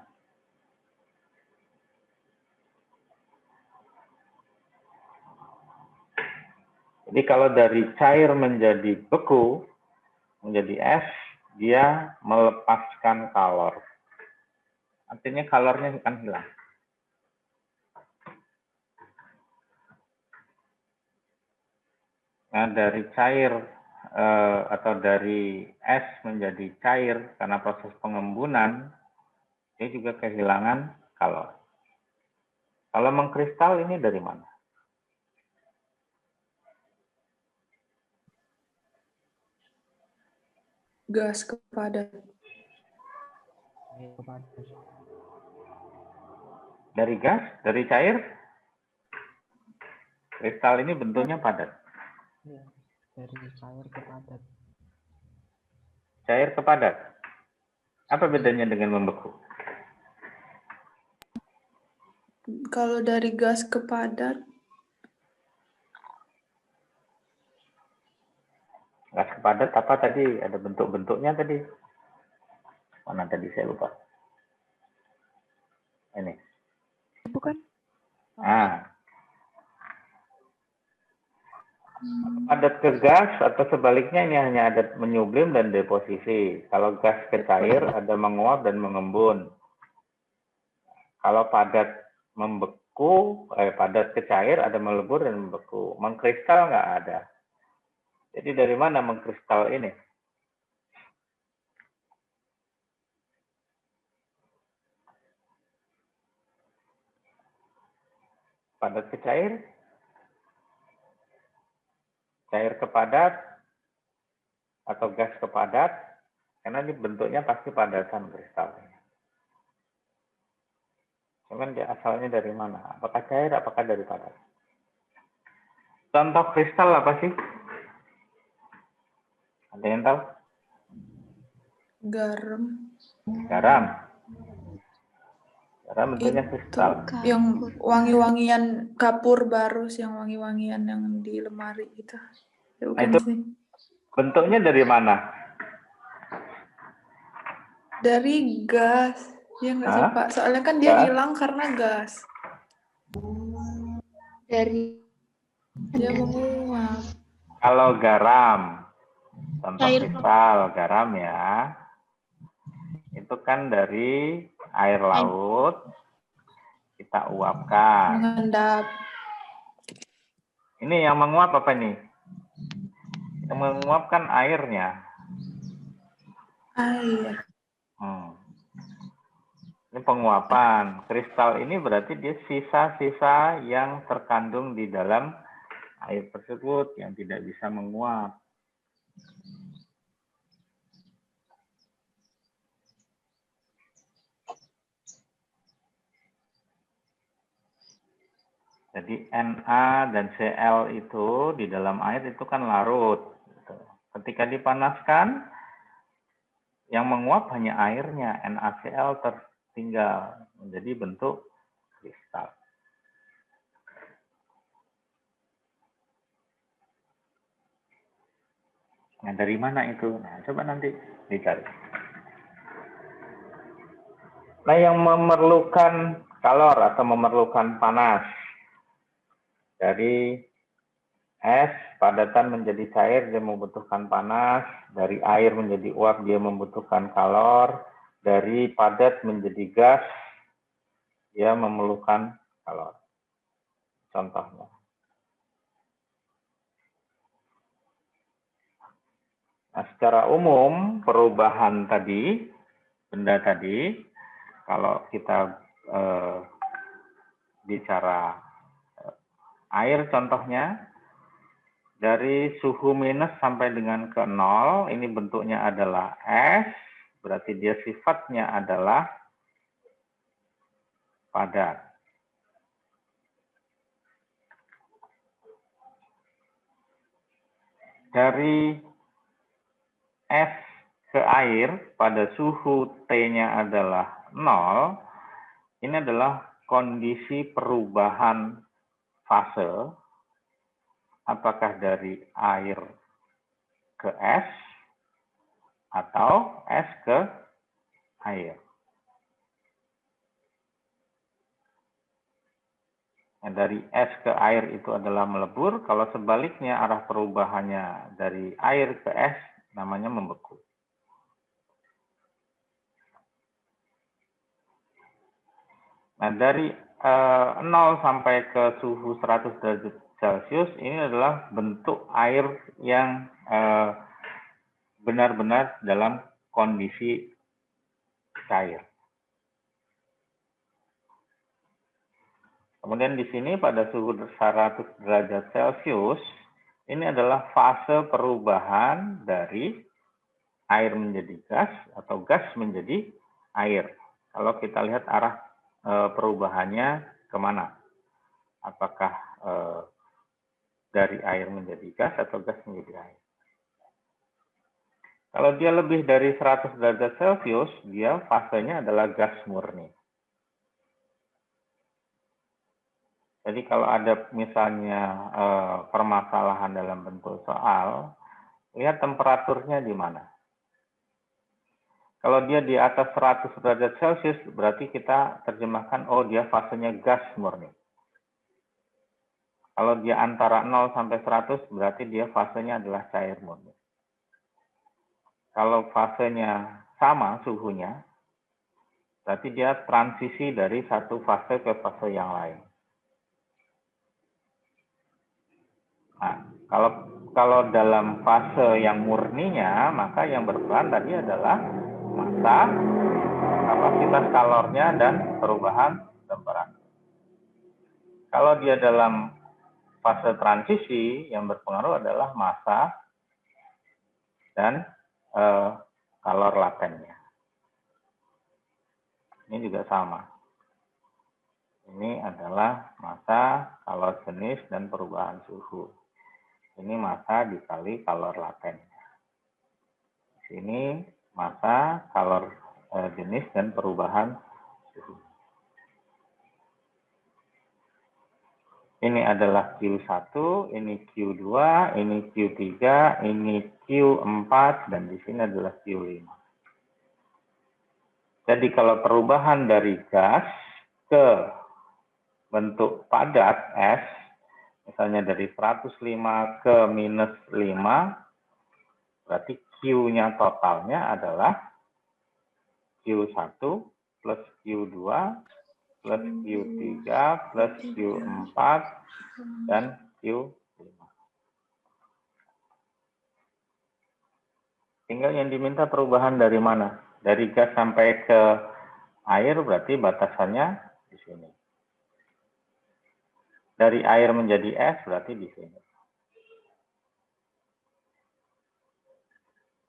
Jadi kalau dari cair menjadi beku, menjadi es, dia melepaskan kalor. Artinya kalornya akan hilang. Nah, dari cair atau dari es menjadi cair karena proses pengembunan, dia juga kehilangan kalor. Kalau mengkristal ini dari mana? Gas ke padat. Dari gas, dari cair? Kristal ini bentuknya padat. Ya, dari cair ke padat. Cair ke padat. Apa bedanya dengan membeku? Kalau dari gas ke padat, Gas ke padat apa tadi? Ada bentuk-bentuknya tadi. Mana tadi saya lupa. Ini. bukan? Nah, padat ke gas atau sebaliknya ini hanya ada menyublim dan deposisi. Kalau gas ke cair ada menguap dan mengembun. Kalau padat membeku, padat ke cair ada melebur dan membeku. Mengkristal nggak ada. Jadi dari mana mengkristal ini? Padat ke cair? Cair ke padat? Atau gas ke padat? Karena ini bentuknya pasti padatan kristalnya. Cuman dia asalnya dari mana? Apakah cair, apakah dari padat? Contoh kristal apa sih? Ada yang tahu? Garam. Garam. Garam bentuknya Itu kristal. yang wangi-wangian kapur barus, yang wangi-wangian yang di lemari gitu. Ya, bukan itu sih. Bentuknya dari mana? Dari gas. Ya nggak sih, Hah? Pak? Soalnya kan dia Gas? hilang karena gas. Dari Dia menguap. Kalau garam, contoh Cair. kristal garam ya, itu kan dari air laut kita uapkan. Mengendap. Ini yang menguap apa nih? Yang menguap kan airnya. Air. Ini penguapan. Kristal ini berarti dia sisa-sisa yang terkandung di dalam air tersebut yang tidak bisa menguap. Jadi Na dan Cl itu di dalam air itu kan larut. Ketika dipanaskan, yang menguap hanya airnya, NaCl tertinggal menjadi bentuk kristal. Nah, dari mana itu? Nah, coba nanti dicari. Nah, yang memerlukan kalor atau memerlukan panas dari es, padatan menjadi cair, dia membutuhkan panas. Dari air menjadi uap, dia membutuhkan kalor. Dari padat menjadi gas, dia memerlukan kalor. Contohnya. Nah, secara umum, perubahan tadi, benda tadi, kalau kita bicara air contohnya, dari suhu minus sampai dengan ke 0, ini bentuknya adalah es, berarti dia sifatnya adalah padat. Dari es ke ke air pada suhu T-nya adalah 0, ini adalah kondisi perubahan fase, apakah dari air ke es atau es ke air. Nah, dari es ke air itu adalah melebur, kalau sebaliknya arah perubahannya dari air ke es namanya membeku. Nah, dari 0 sampai ke suhu 100 derajat Celcius ini adalah bentuk air yang benar-benar dalam kondisi cair. Kemudian di sini pada suhu 100 derajat Celcius, ini adalah fase perubahan dari air menjadi gas atau gas menjadi air. Kalau kita lihat arah perubahannya kemana? Apakah dari air menjadi gas atau gas menjadi air? Kalau dia lebih dari 100 derajat Celcius, dia fasenya adalah gas murni. Jadi kalau ada misalnya permasalahan dalam bentuk soal, lihat temperaturnya di mana. Kalau dia di atas 100 derajat Celcius, berarti kita terjemahkan, oh dia fasenya gas murni. Kalau dia antara 0 sampai 100, berarti dia fasenya adalah cair murni. Kalau fasenya sama suhunya, berarti dia transisi dari satu fase ke fase yang lain. Nah, kalau dalam fase yang murninya, maka yang berperan tadi adalah massa, kapasitas kalornya, dan perubahan temperatur. Kalau dia dalam fase transisi, yang berpengaruh adalah massa dan kalor latennya. Ini juga sama. Ini adalah massa, kalor jenis, dan perubahan suhu. Ini massa dikali kalor laten. Sini massa, kalor jenis, dan perubahan suhu. Ini adalah Q1, ini Q2, ini Q3, ini Q4, dan di sini adalah Q5. Jadi kalau perubahan dari gas ke bentuk padat es, misalnya dari 105 ke minus 5, berarti Q-nya totalnya adalah Q1 plus Q2 plus Q3 plus Q4 dan Q5. Tinggal yang diminta perubahan dari mana? Dari gas sampai ke air berarti batasannya di sini. Dari air menjadi es berarti di sini.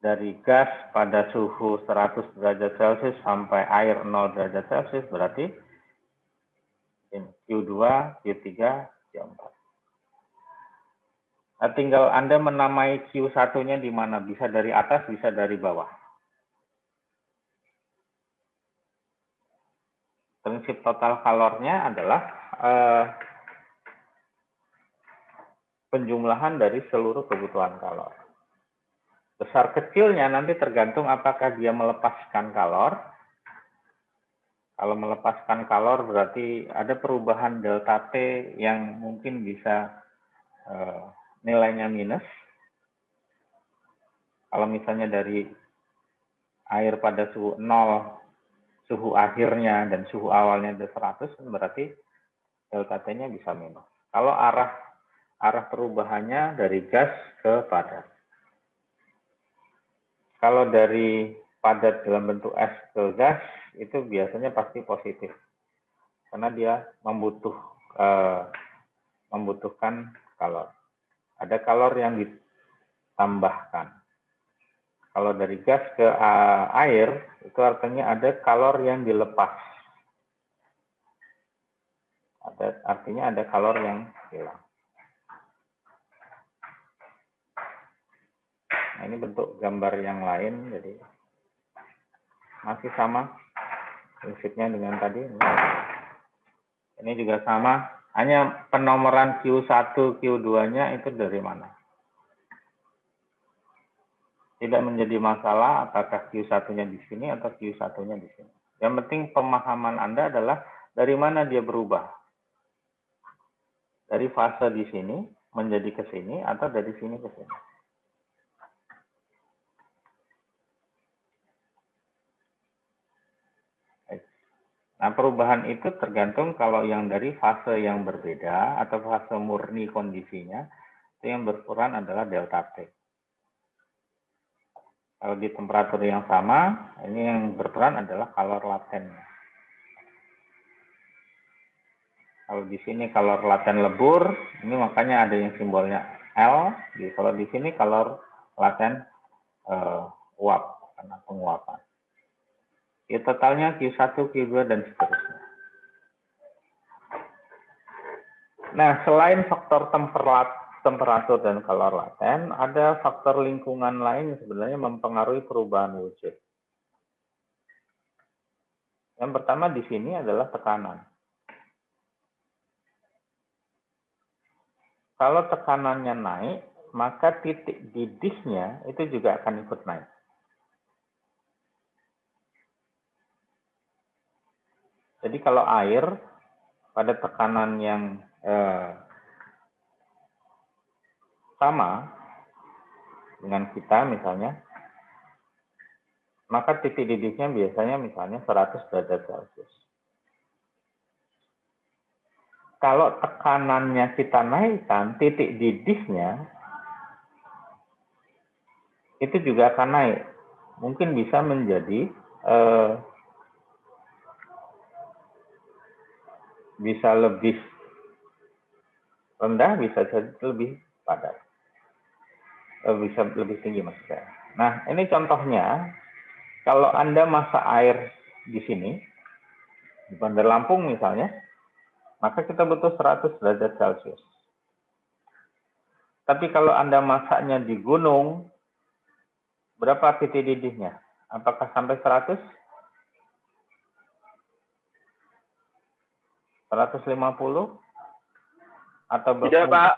Dari gas pada suhu 100 derajat Celcius sampai air 0 derajat Celcius berarti ini Q2, Q3, Q4. Nah, tinggal Anda menamai Q1-nya di mana? Bisa dari atas, bisa dari bawah. Prinsip total kalornya adalah penjumlahan dari seluruh kebutuhan kalor. Besar kecilnya nanti tergantung apakah dia melepaskan kalor. Kalau melepaskan kalor berarti ada perubahan delta T yang mungkin bisa nilainya minus. Kalau misalnya dari air pada suhu 0, suhu akhirnya dan suhu awalnya ada 100, berarti delta T-nya bisa minus. Kalau arah perubahannya dari gas ke padat. Kalau dari padat dalam bentuk es ke gas, itu biasanya pasti positif. Karena dia membutuhkan kalor. Ada kalor yang ditambahkan. Kalau dari gas ke air, itu artinya ada kalor yang dilepas. Artinya ada kalor yang hilang. Nah, ini bentuk gambar yang lain, jadi masih sama prinsipnya dengan tadi. Ini juga sama, hanya penomoran Q1, Q2-nya itu dari mana. Tidak menjadi masalah apakah Q1-nya di sini atau Q1-nya di sini. Yang penting pemahaman Anda adalah dari mana dia berubah. Dari fase di sini menjadi ke sini atau dari sini ke sini. Nah, perubahan itu tergantung kalau yang dari fase yang berbeda atau fase murni kondisinya, itu yang berperan adalah delta T. Kalau di temperatur yang sama, ini yang berperan adalah kalor latennya. Kalau di sini kalor laten lebur, ini makanya ada yang simbolnya L. Kalau di sini kalor laten uap, karena penguapan. Ya, totalnya Q1, Q2, dan seterusnya. Nah, selain faktor temperatur dan kalor laten, ada faktor lingkungan lain yang sebenarnya mempengaruhi perubahan wujud. Yang pertama di sini adalah tekanan. Kalau tekanannya naik, maka titik didihnya itu juga akan ikut naik. Jadi kalau air pada tekanan yang sama dengan kita misalnya, maka titik didihnya biasanya misalnya 100 derajat Celcius. Kalau tekanannya kita naikkan, titik didihnya itu juga akan naik. Mungkin bisa menjadi bisa lebih rendah, bisa lebih padat. Bisa lebih tinggi maksudnya. Nah, ini contohnya, kalau Anda masak air di sini, di Bandar Lampung misalnya, maka kita butuh 100 derajat Celcius. Tapi kalau Anda masaknya di gunung, berapa titik didihnya? Apakah sampai 100? 150? Atau Tidak, Pak.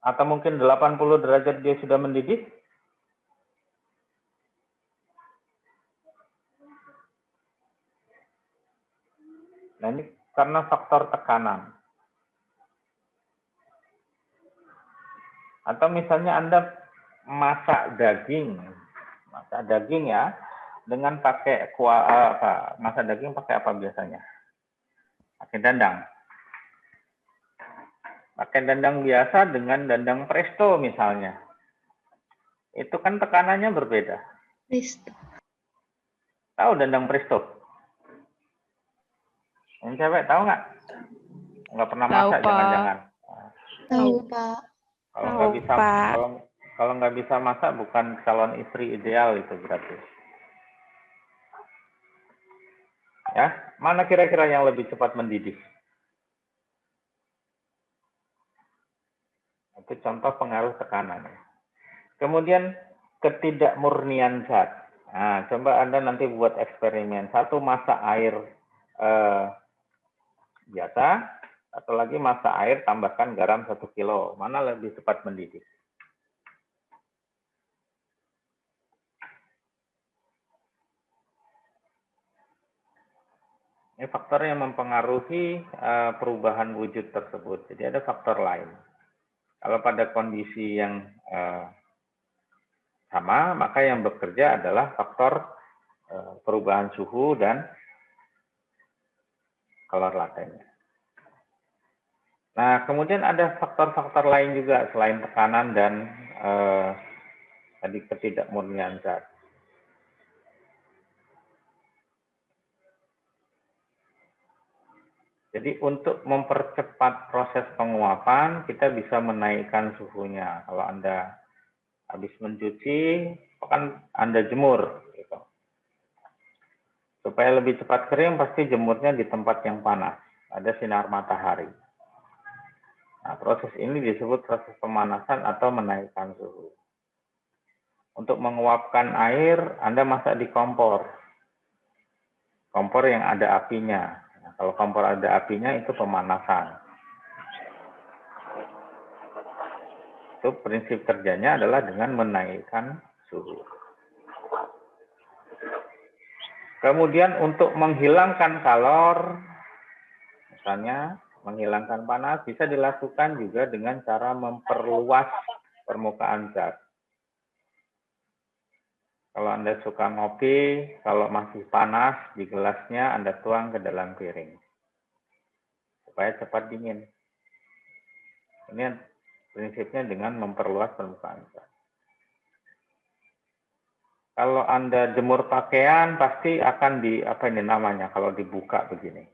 Atau mungkin 80 derajat dia sudah mendidih? Nah, ini karena faktor tekanan. Atau misalnya Anda masak daging ya, dengan pakai masak daging pakai apa biasanya? Pakai dandang. Pakai dandang biasa dengan dandang presto misalnya. Itu kan tekanannya berbeda. Presto. Tahu dandang presto? Yang cewek tahu nggak? Nggak pernah masak jangan-jangan. Tahu, Pak. Kalau nggak bisa masak bukan calon istri ideal itu berarti. Ya, mana kira-kira yang lebih cepat mendidih? Itu contoh pengaruh tekanan. Kemudian ketidakmurnian zat. Nah, coba Anda nanti buat eksperimen. Satu masak air biasa, atau lagi masak air tambahkan garam 1 kilo. Mana lebih cepat mendidih? Ini faktor yang mempengaruhi perubahan wujud tersebut. Jadi ada faktor lain. Kalau pada kondisi yang sama, maka yang bekerja adalah faktor perubahan suhu dan kalor latennya. Nah, kemudian ada faktor-faktor lain juga selain tekanan dan tadi ketidakmurnian zat. Jadi untuk mempercepat proses penguapan, kita bisa menaikkan suhunya. Kalau Anda habis mencuci, kan Anda jemur. Gitu. Supaya lebih cepat kering, pasti jemurnya di tempat yang panas. Ada sinar matahari. Nah, proses ini disebut proses pemanasan atau menaikkan suhu. Untuk menguapkan air, Anda masak di kompor. kompor yang ada apinya. Nah, kalau kompor ada apinya itu pemanasan. Itu prinsip kerjanya adalah dengan menaikkan suhu. Kemudian untuk menghilangkan kalor, misalnya menghilangkan panas, bisa dilakukan juga dengan cara memperluas permukaan zat. Kalau Anda suka ngopi, kalau masih panas di gelasnya, Anda tuang ke dalam piring. Supaya cepat dingin. Ini prinsipnya dengan memperluas permukaan zat. Kalau Anda jemur pakaian, pasti akan kalau dibuka begini.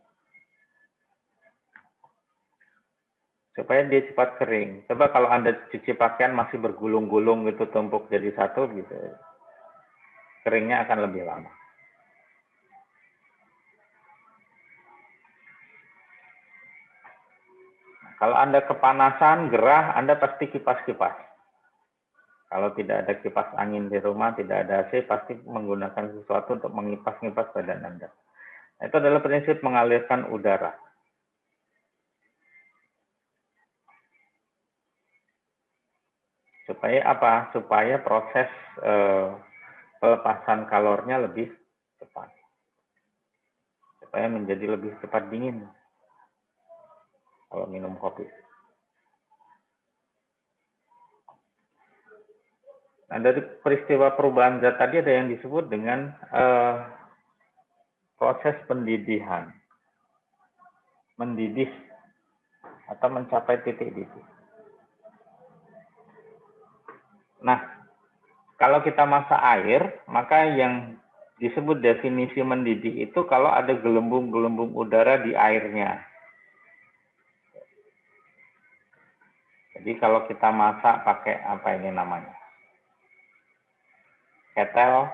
Supaya dia cepat kering. Coba kalau Anda cuci pakaian masih bergulung-gulung gitu, tumpuk jadi satu gitu. Keringnya akan lebih lama. Kalau Anda kepanasan, gerah, Anda pasti kipas-kipas. Kalau tidak ada kipas angin di rumah, tidak ada AC, pasti menggunakan sesuatu untuk mengipas-ngipas badan Anda. Nah, itu adalah prinsip mengalirkan udara. Supaya apa? Supaya proses pelepasan kalornya lebih cepat. Supaya menjadi lebih cepat dingin. Kalau minum kopi. Nah, dari peristiwa perubahan zat tadi ada yang disebut dengan proses pendidihan. Mendidih atau mencapai titik didih. Nah, kalau kita masak air, maka yang disebut definisi mendidih itu kalau ada gelembung-gelembung udara di airnya. Jadi kalau kita masak pakai apa ini namanya? Ketel,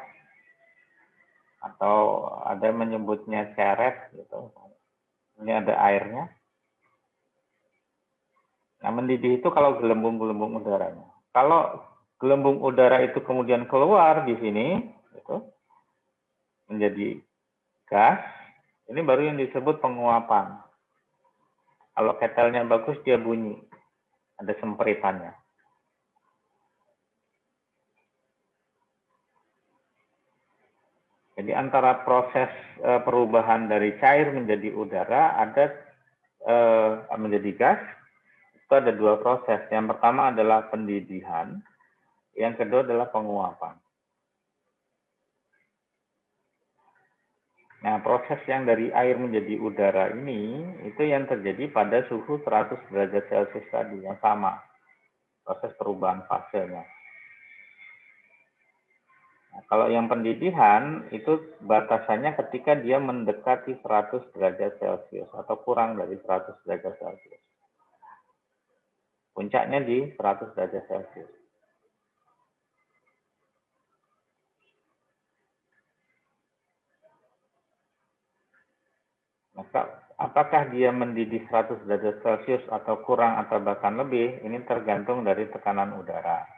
atau ada yang menyebutnya ceret gitu. Ini ada airnya. Nah, mendidih itu kalau gelembung-gelembung udaranya. Kalau gelembung udara itu kemudian keluar di sini, gitu, menjadi gas, ini baru yang disebut penguapan. Kalau ketelnya bagus, dia bunyi. Ada sempritannya. Jadi antara proses perubahan dari cair menjadi udara, ada menjadi gas, itu ada dua proses. Yang pertama adalah pendidihan, yang kedua adalah penguapan. Nah, proses yang dari air menjadi udara ini, itu yang terjadi pada suhu 100 derajat Celcius tadi, yang sama. Proses perubahan fasenya. Nah, kalau yang pendidihan, itu batasannya ketika dia mendekati 100 derajat Celcius, atau kurang dari 100 derajat Celcius. Puncaknya di 100 derajat Celcius. Maka apakah dia mendidih 100 derajat Celcius atau kurang atau bahkan lebih, ini tergantung dari tekanan udara.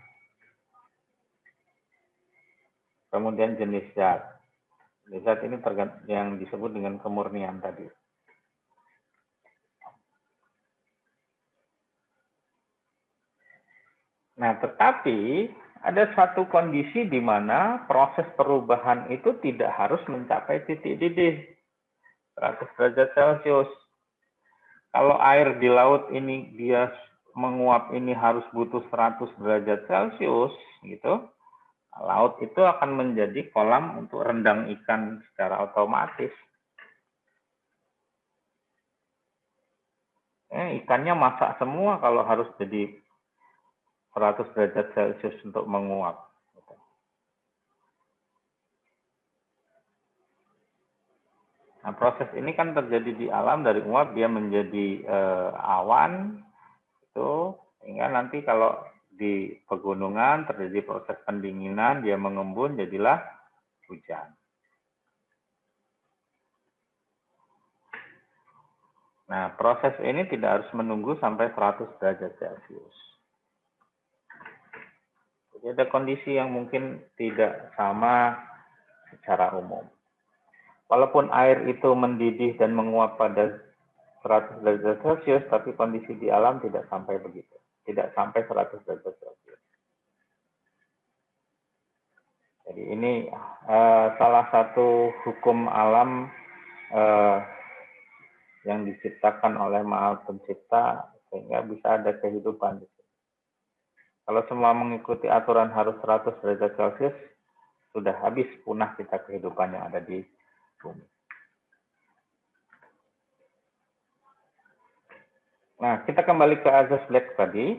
Kemudian jenis zat. Jenis zat ini yang disebut dengan kemurnian tadi. Nah, tetapi ada satu kondisi di mana proses perubahan itu tidak harus mencapai titik didih 100 derajat Celcius. Kalau air di laut ini dia menguap ini harus butuh 100 derajat Celcius gitu. Laut itu akan menjadi kolam untuk rendang ikan secara otomatis. Ikannya masak semua kalau harus jadi 100 derajat Celcius untuk menguap. Nah, proses ini kan terjadi di alam, dari uap dia menjadi awan, itu sehingga nanti kalau di pegunungan terjadi proses pendinginan, dia mengembun, jadilah hujan. Nah, proses ini tidak harus menunggu sampai 100 derajat Celcius. Jadi ada kondisi yang mungkin tidak sama secara umum. walaupun air itu mendidih dan menguap pada 100 derajat Celcius, tapi kondisi di alam tidak sampai begitu. Tidak sampai 100 derajat Celcius. Jadi ini salah satu hukum alam yang diciptakan oleh Maha Pencipta sehingga bisa ada kehidupan di sini. Kalau semua mengikuti aturan harus 100 derajat Celcius, sudah habis punah kita kehidupan yang ada di bumi. Nah, kita kembali ke azas Black tadi.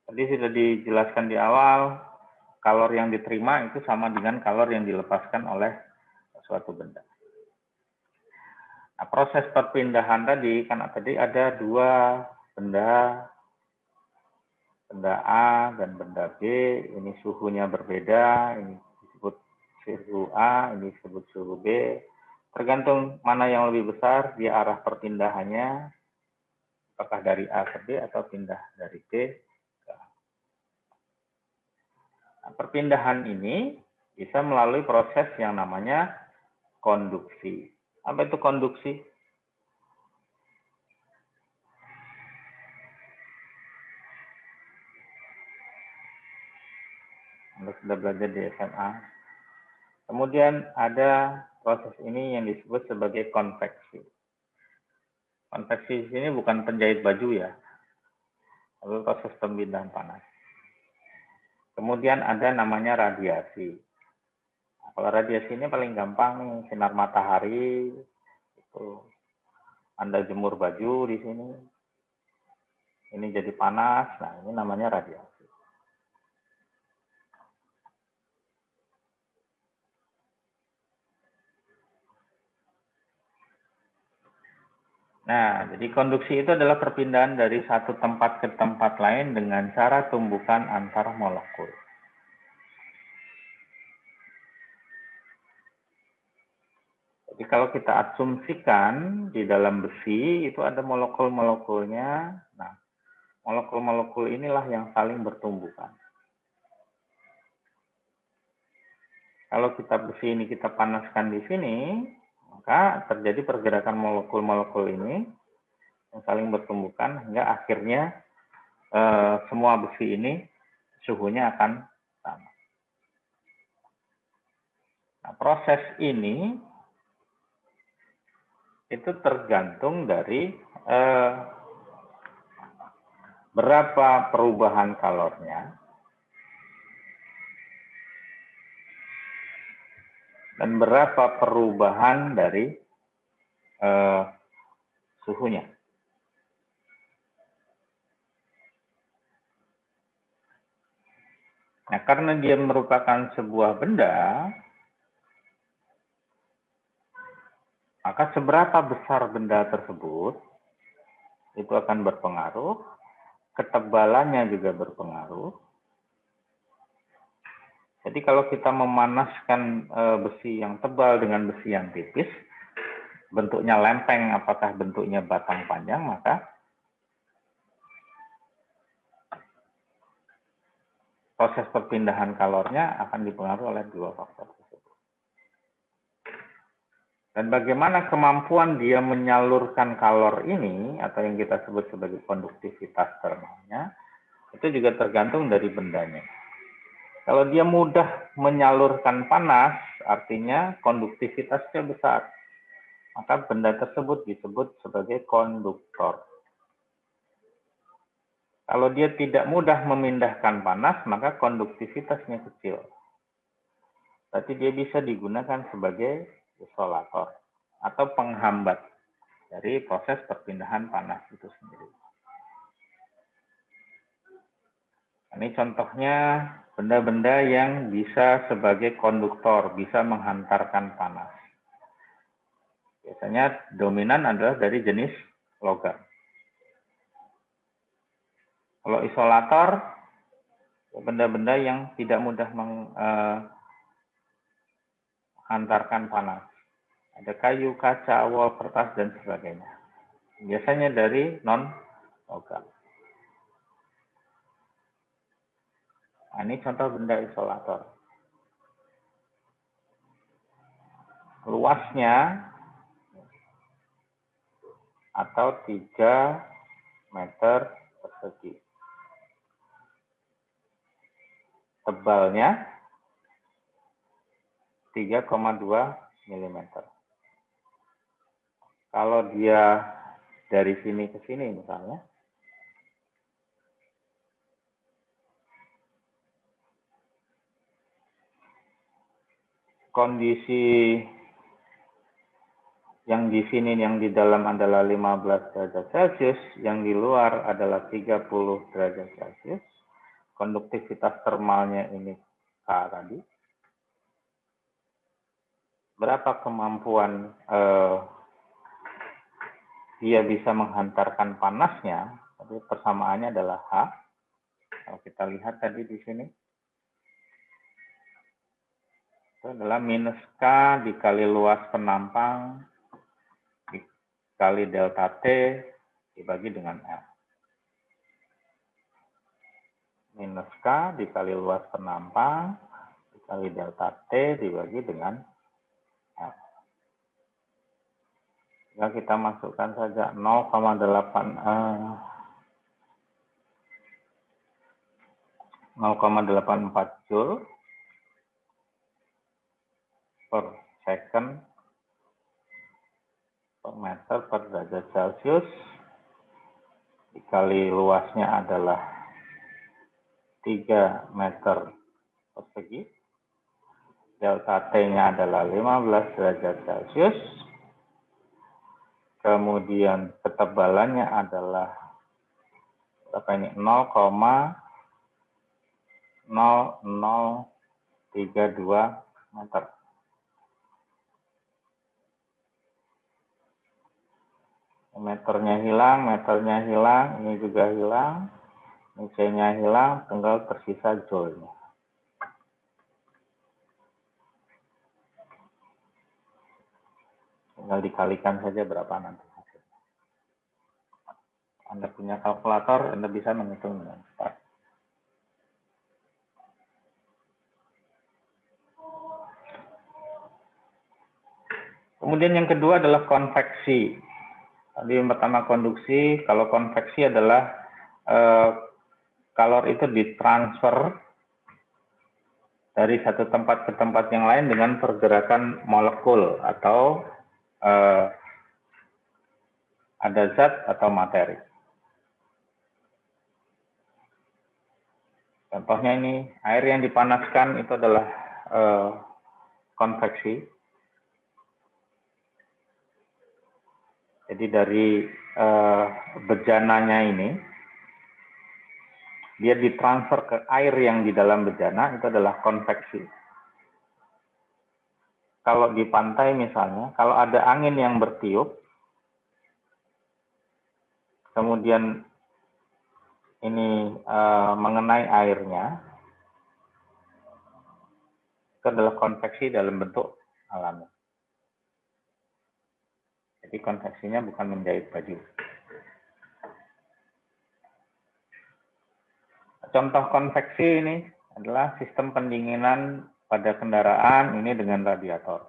Tadi sudah dijelaskan di awal, kalor yang diterima itu sama dengan kalor yang dilepaskan oleh suatu benda. Nah, proses perpindahan tadi, karena tadi ada dua benda, benda A dan benda B, ini suhunya berbeda, ini disebut suhu A, ini disebut suhu B. Tergantung mana yang lebih besar, dia arah perpindahannya, apakah dari A ke B atau pindah dari B ke A. Nah, perpindahan ini bisa melalui proses yang namanya konduksi. Apa itu konduksi? Anda sudah belajar di SMA. Kemudian ada proses ini yang disebut sebagai konveksi. Konveksi di sini bukan penjahit baju ya, tapi proses pemindahan panas. Kemudian ada namanya radiasi. Nah, kalau radiasi ini paling gampang sinar matahari, itu Anda jemur baju di sini, ini jadi panas. Nah, ini namanya radiasi. Nah, jadi konduksi itu adalah perpindahan dari satu tempat ke tempat lain dengan cara tumbukan antar molekul. Jadi kalau kita asumsikan di dalam besi itu ada molekul-molekulnya. Nah, molekul-molekul inilah yang saling bertumbukan. Kalau kita besi ini kita panaskan di sini, maka terjadi pergerakan molekul-molekul ini yang saling bertumbukan hingga akhirnya semua besi ini suhunya akan sama. Nah, proses ini itu tergantung dari berapa perubahan kalornya dan berapa perubahan dari suhunya. Nah, karena dia merupakan sebuah benda, maka seberapa besar benda tersebut itu akan berpengaruh, ketebalannya juga berpengaruh. Jadi kalau kita memanaskan besi yang tebal dengan besi yang tipis, bentuknya lempeng, apakah bentuknya batang panjang, maka proses perpindahan kalornya akan dipengaruhi oleh dua faktor tersebut. Dan bagaimana kemampuan dia menyalurkan kalor ini, atau yang kita sebut sebagai konduktivitas termalnya, itu juga tergantung dari bendanya. Kalau dia mudah menyalurkan panas, artinya konduktivitasnya besar, maka benda tersebut disebut sebagai konduktor. Kalau dia tidak mudah memindahkan panas, maka konduktivitasnya kecil. Berarti dia bisa digunakan sebagai isolator atau penghambat dari proses perpindahan panas itu sendiri. Ini contohnya benda-benda yang bisa sebagai konduktor, bisa menghantarkan panas. Biasanya dominan adalah dari jenis logam. Kalau isolator, benda-benda yang tidak mudah menghantarkan panas. Ada kayu, kaca, wol, kertas, dan sebagainya. Biasanya dari non-logam. Nah, ini contoh benda isolator. luasnya atau 3 meter persegi. Tebalnya 3,2 mm. Kalau dia dari sini ke sini misalnya, kondisi yang di sini, yang di dalam adalah 15 derajat Celcius, yang di luar adalah 30 derajat Celcius. Konduktivitas termalnya ini K tadi. Berapa kemampuan dia bisa menghantarkan panasnya? Tapi persamaannya adalah H. Kalau kita lihat tadi di sini, itu adalah minus K dikali luas penampang dikali delta T dibagi dengan L. Minus K dikali luas penampang dikali delta T dibagi dengan L. Ya, kita masukkan saja 0,84 Joule per second per meter per derajat Celcius dikali luasnya adalah 3 meter persegi, delta T-nya adalah 15 derajat Celcius, kemudian ketebalannya adalah berapa ini? 0,0032 meter. Meternya hilang, ini juga hilang, ini C-nya hilang, tinggal tersisa joule-nya. Tinggal dikalikan saja berapa nanti hasilnya. Anda punya kalkulator, Anda bisa menghitung dengan cepat. Kemudian yang kedua adalah konveksi. Tadi yang pertama konduksi, kalau konveksi adalah kalor itu ditransfer dari satu tempat ke tempat yang lain dengan pergerakan molekul atau ada zat atau materi. Contohnya ini, air yang dipanaskan itu adalah konveksi. Jadi dari bejananya ini, dia ditransfer ke air yang di dalam bejana, itu adalah konveksi. Kalau di pantai misalnya, kalau ada angin yang bertiup, kemudian ini mengenai airnya, itu adalah konveksi dalam bentuk alami. Jadi konveksinya bukan menjahit baju. Contoh konveksi ini adalah sistem pendinginan pada kendaraan ini dengan radiator.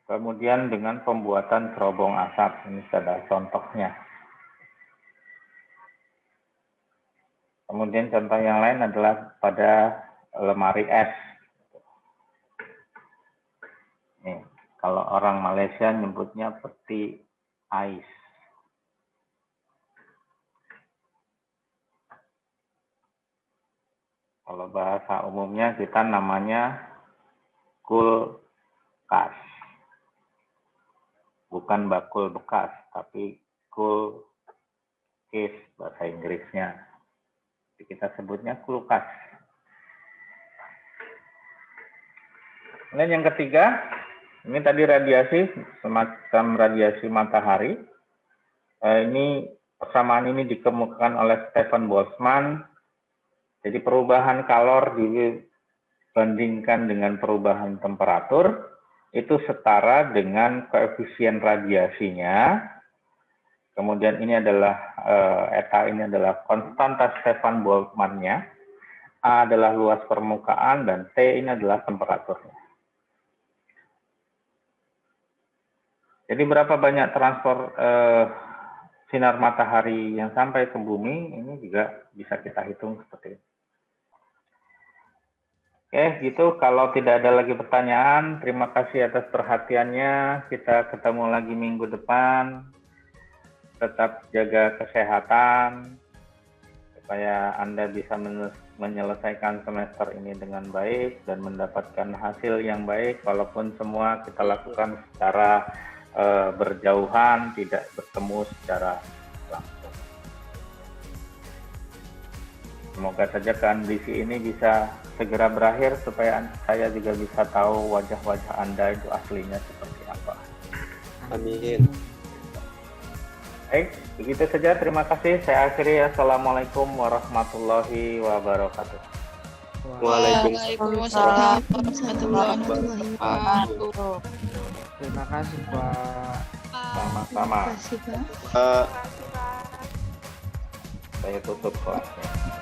Kemudian dengan pembuatan cerobong asap, ini adalah contohnya. Kemudian contoh yang lain adalah pada lemari es. Nih, kalau orang Malaysia nyebutnya peti ais. Kalau bahasa umumnya kita namanya kulkas. Bukan bakul bekas, tapi cool case bahasa Inggrisnya. Jadi kita sebutnya kulkas. Kemudian yang ketiga, ini tadi radiasi, semacam radiasi matahari. Ini persamaan ini dikemukakan oleh Stefan Boltzmann. Jadi perubahan kalor dibandingkan dengan perubahan temperatur itu setara dengan koefisien radiasinya. Kemudian ini adalah eta ini adalah konstanta Stefan Boltzmann-nya. A adalah luas permukaan, dan T ini adalah temperaturnya. Jadi berapa banyak transfer sinar matahari yang sampai ke bumi, ini juga bisa kita hitung seperti ini. Oke, gitu. Kalau tidak ada lagi pertanyaan, terima kasih atas perhatiannya. Kita ketemu lagi minggu depan. Tetap jaga kesehatan, supaya Anda bisa menyelesaikan semester ini dengan baik dan mendapatkan hasil yang baik, walaupun semua kita lakukan secara berjauhan, tidak bertemu secara langsung. Semoga saja kondisi ini bisa segera berakhir, supaya saya juga bisa tahu wajah-wajah Anda itu aslinya seperti apa. Amin. Baik, begitu saja. Terima kasih. Saya akhiri. Assalamualaikum warahmatullahi wabarakatuh. Waalaikumsalam warahmatullahi wabarakatuh. Terima kasih Pak. Sama-sama. Terima kasih, Pak. Pak. Saya tutup kelasnya.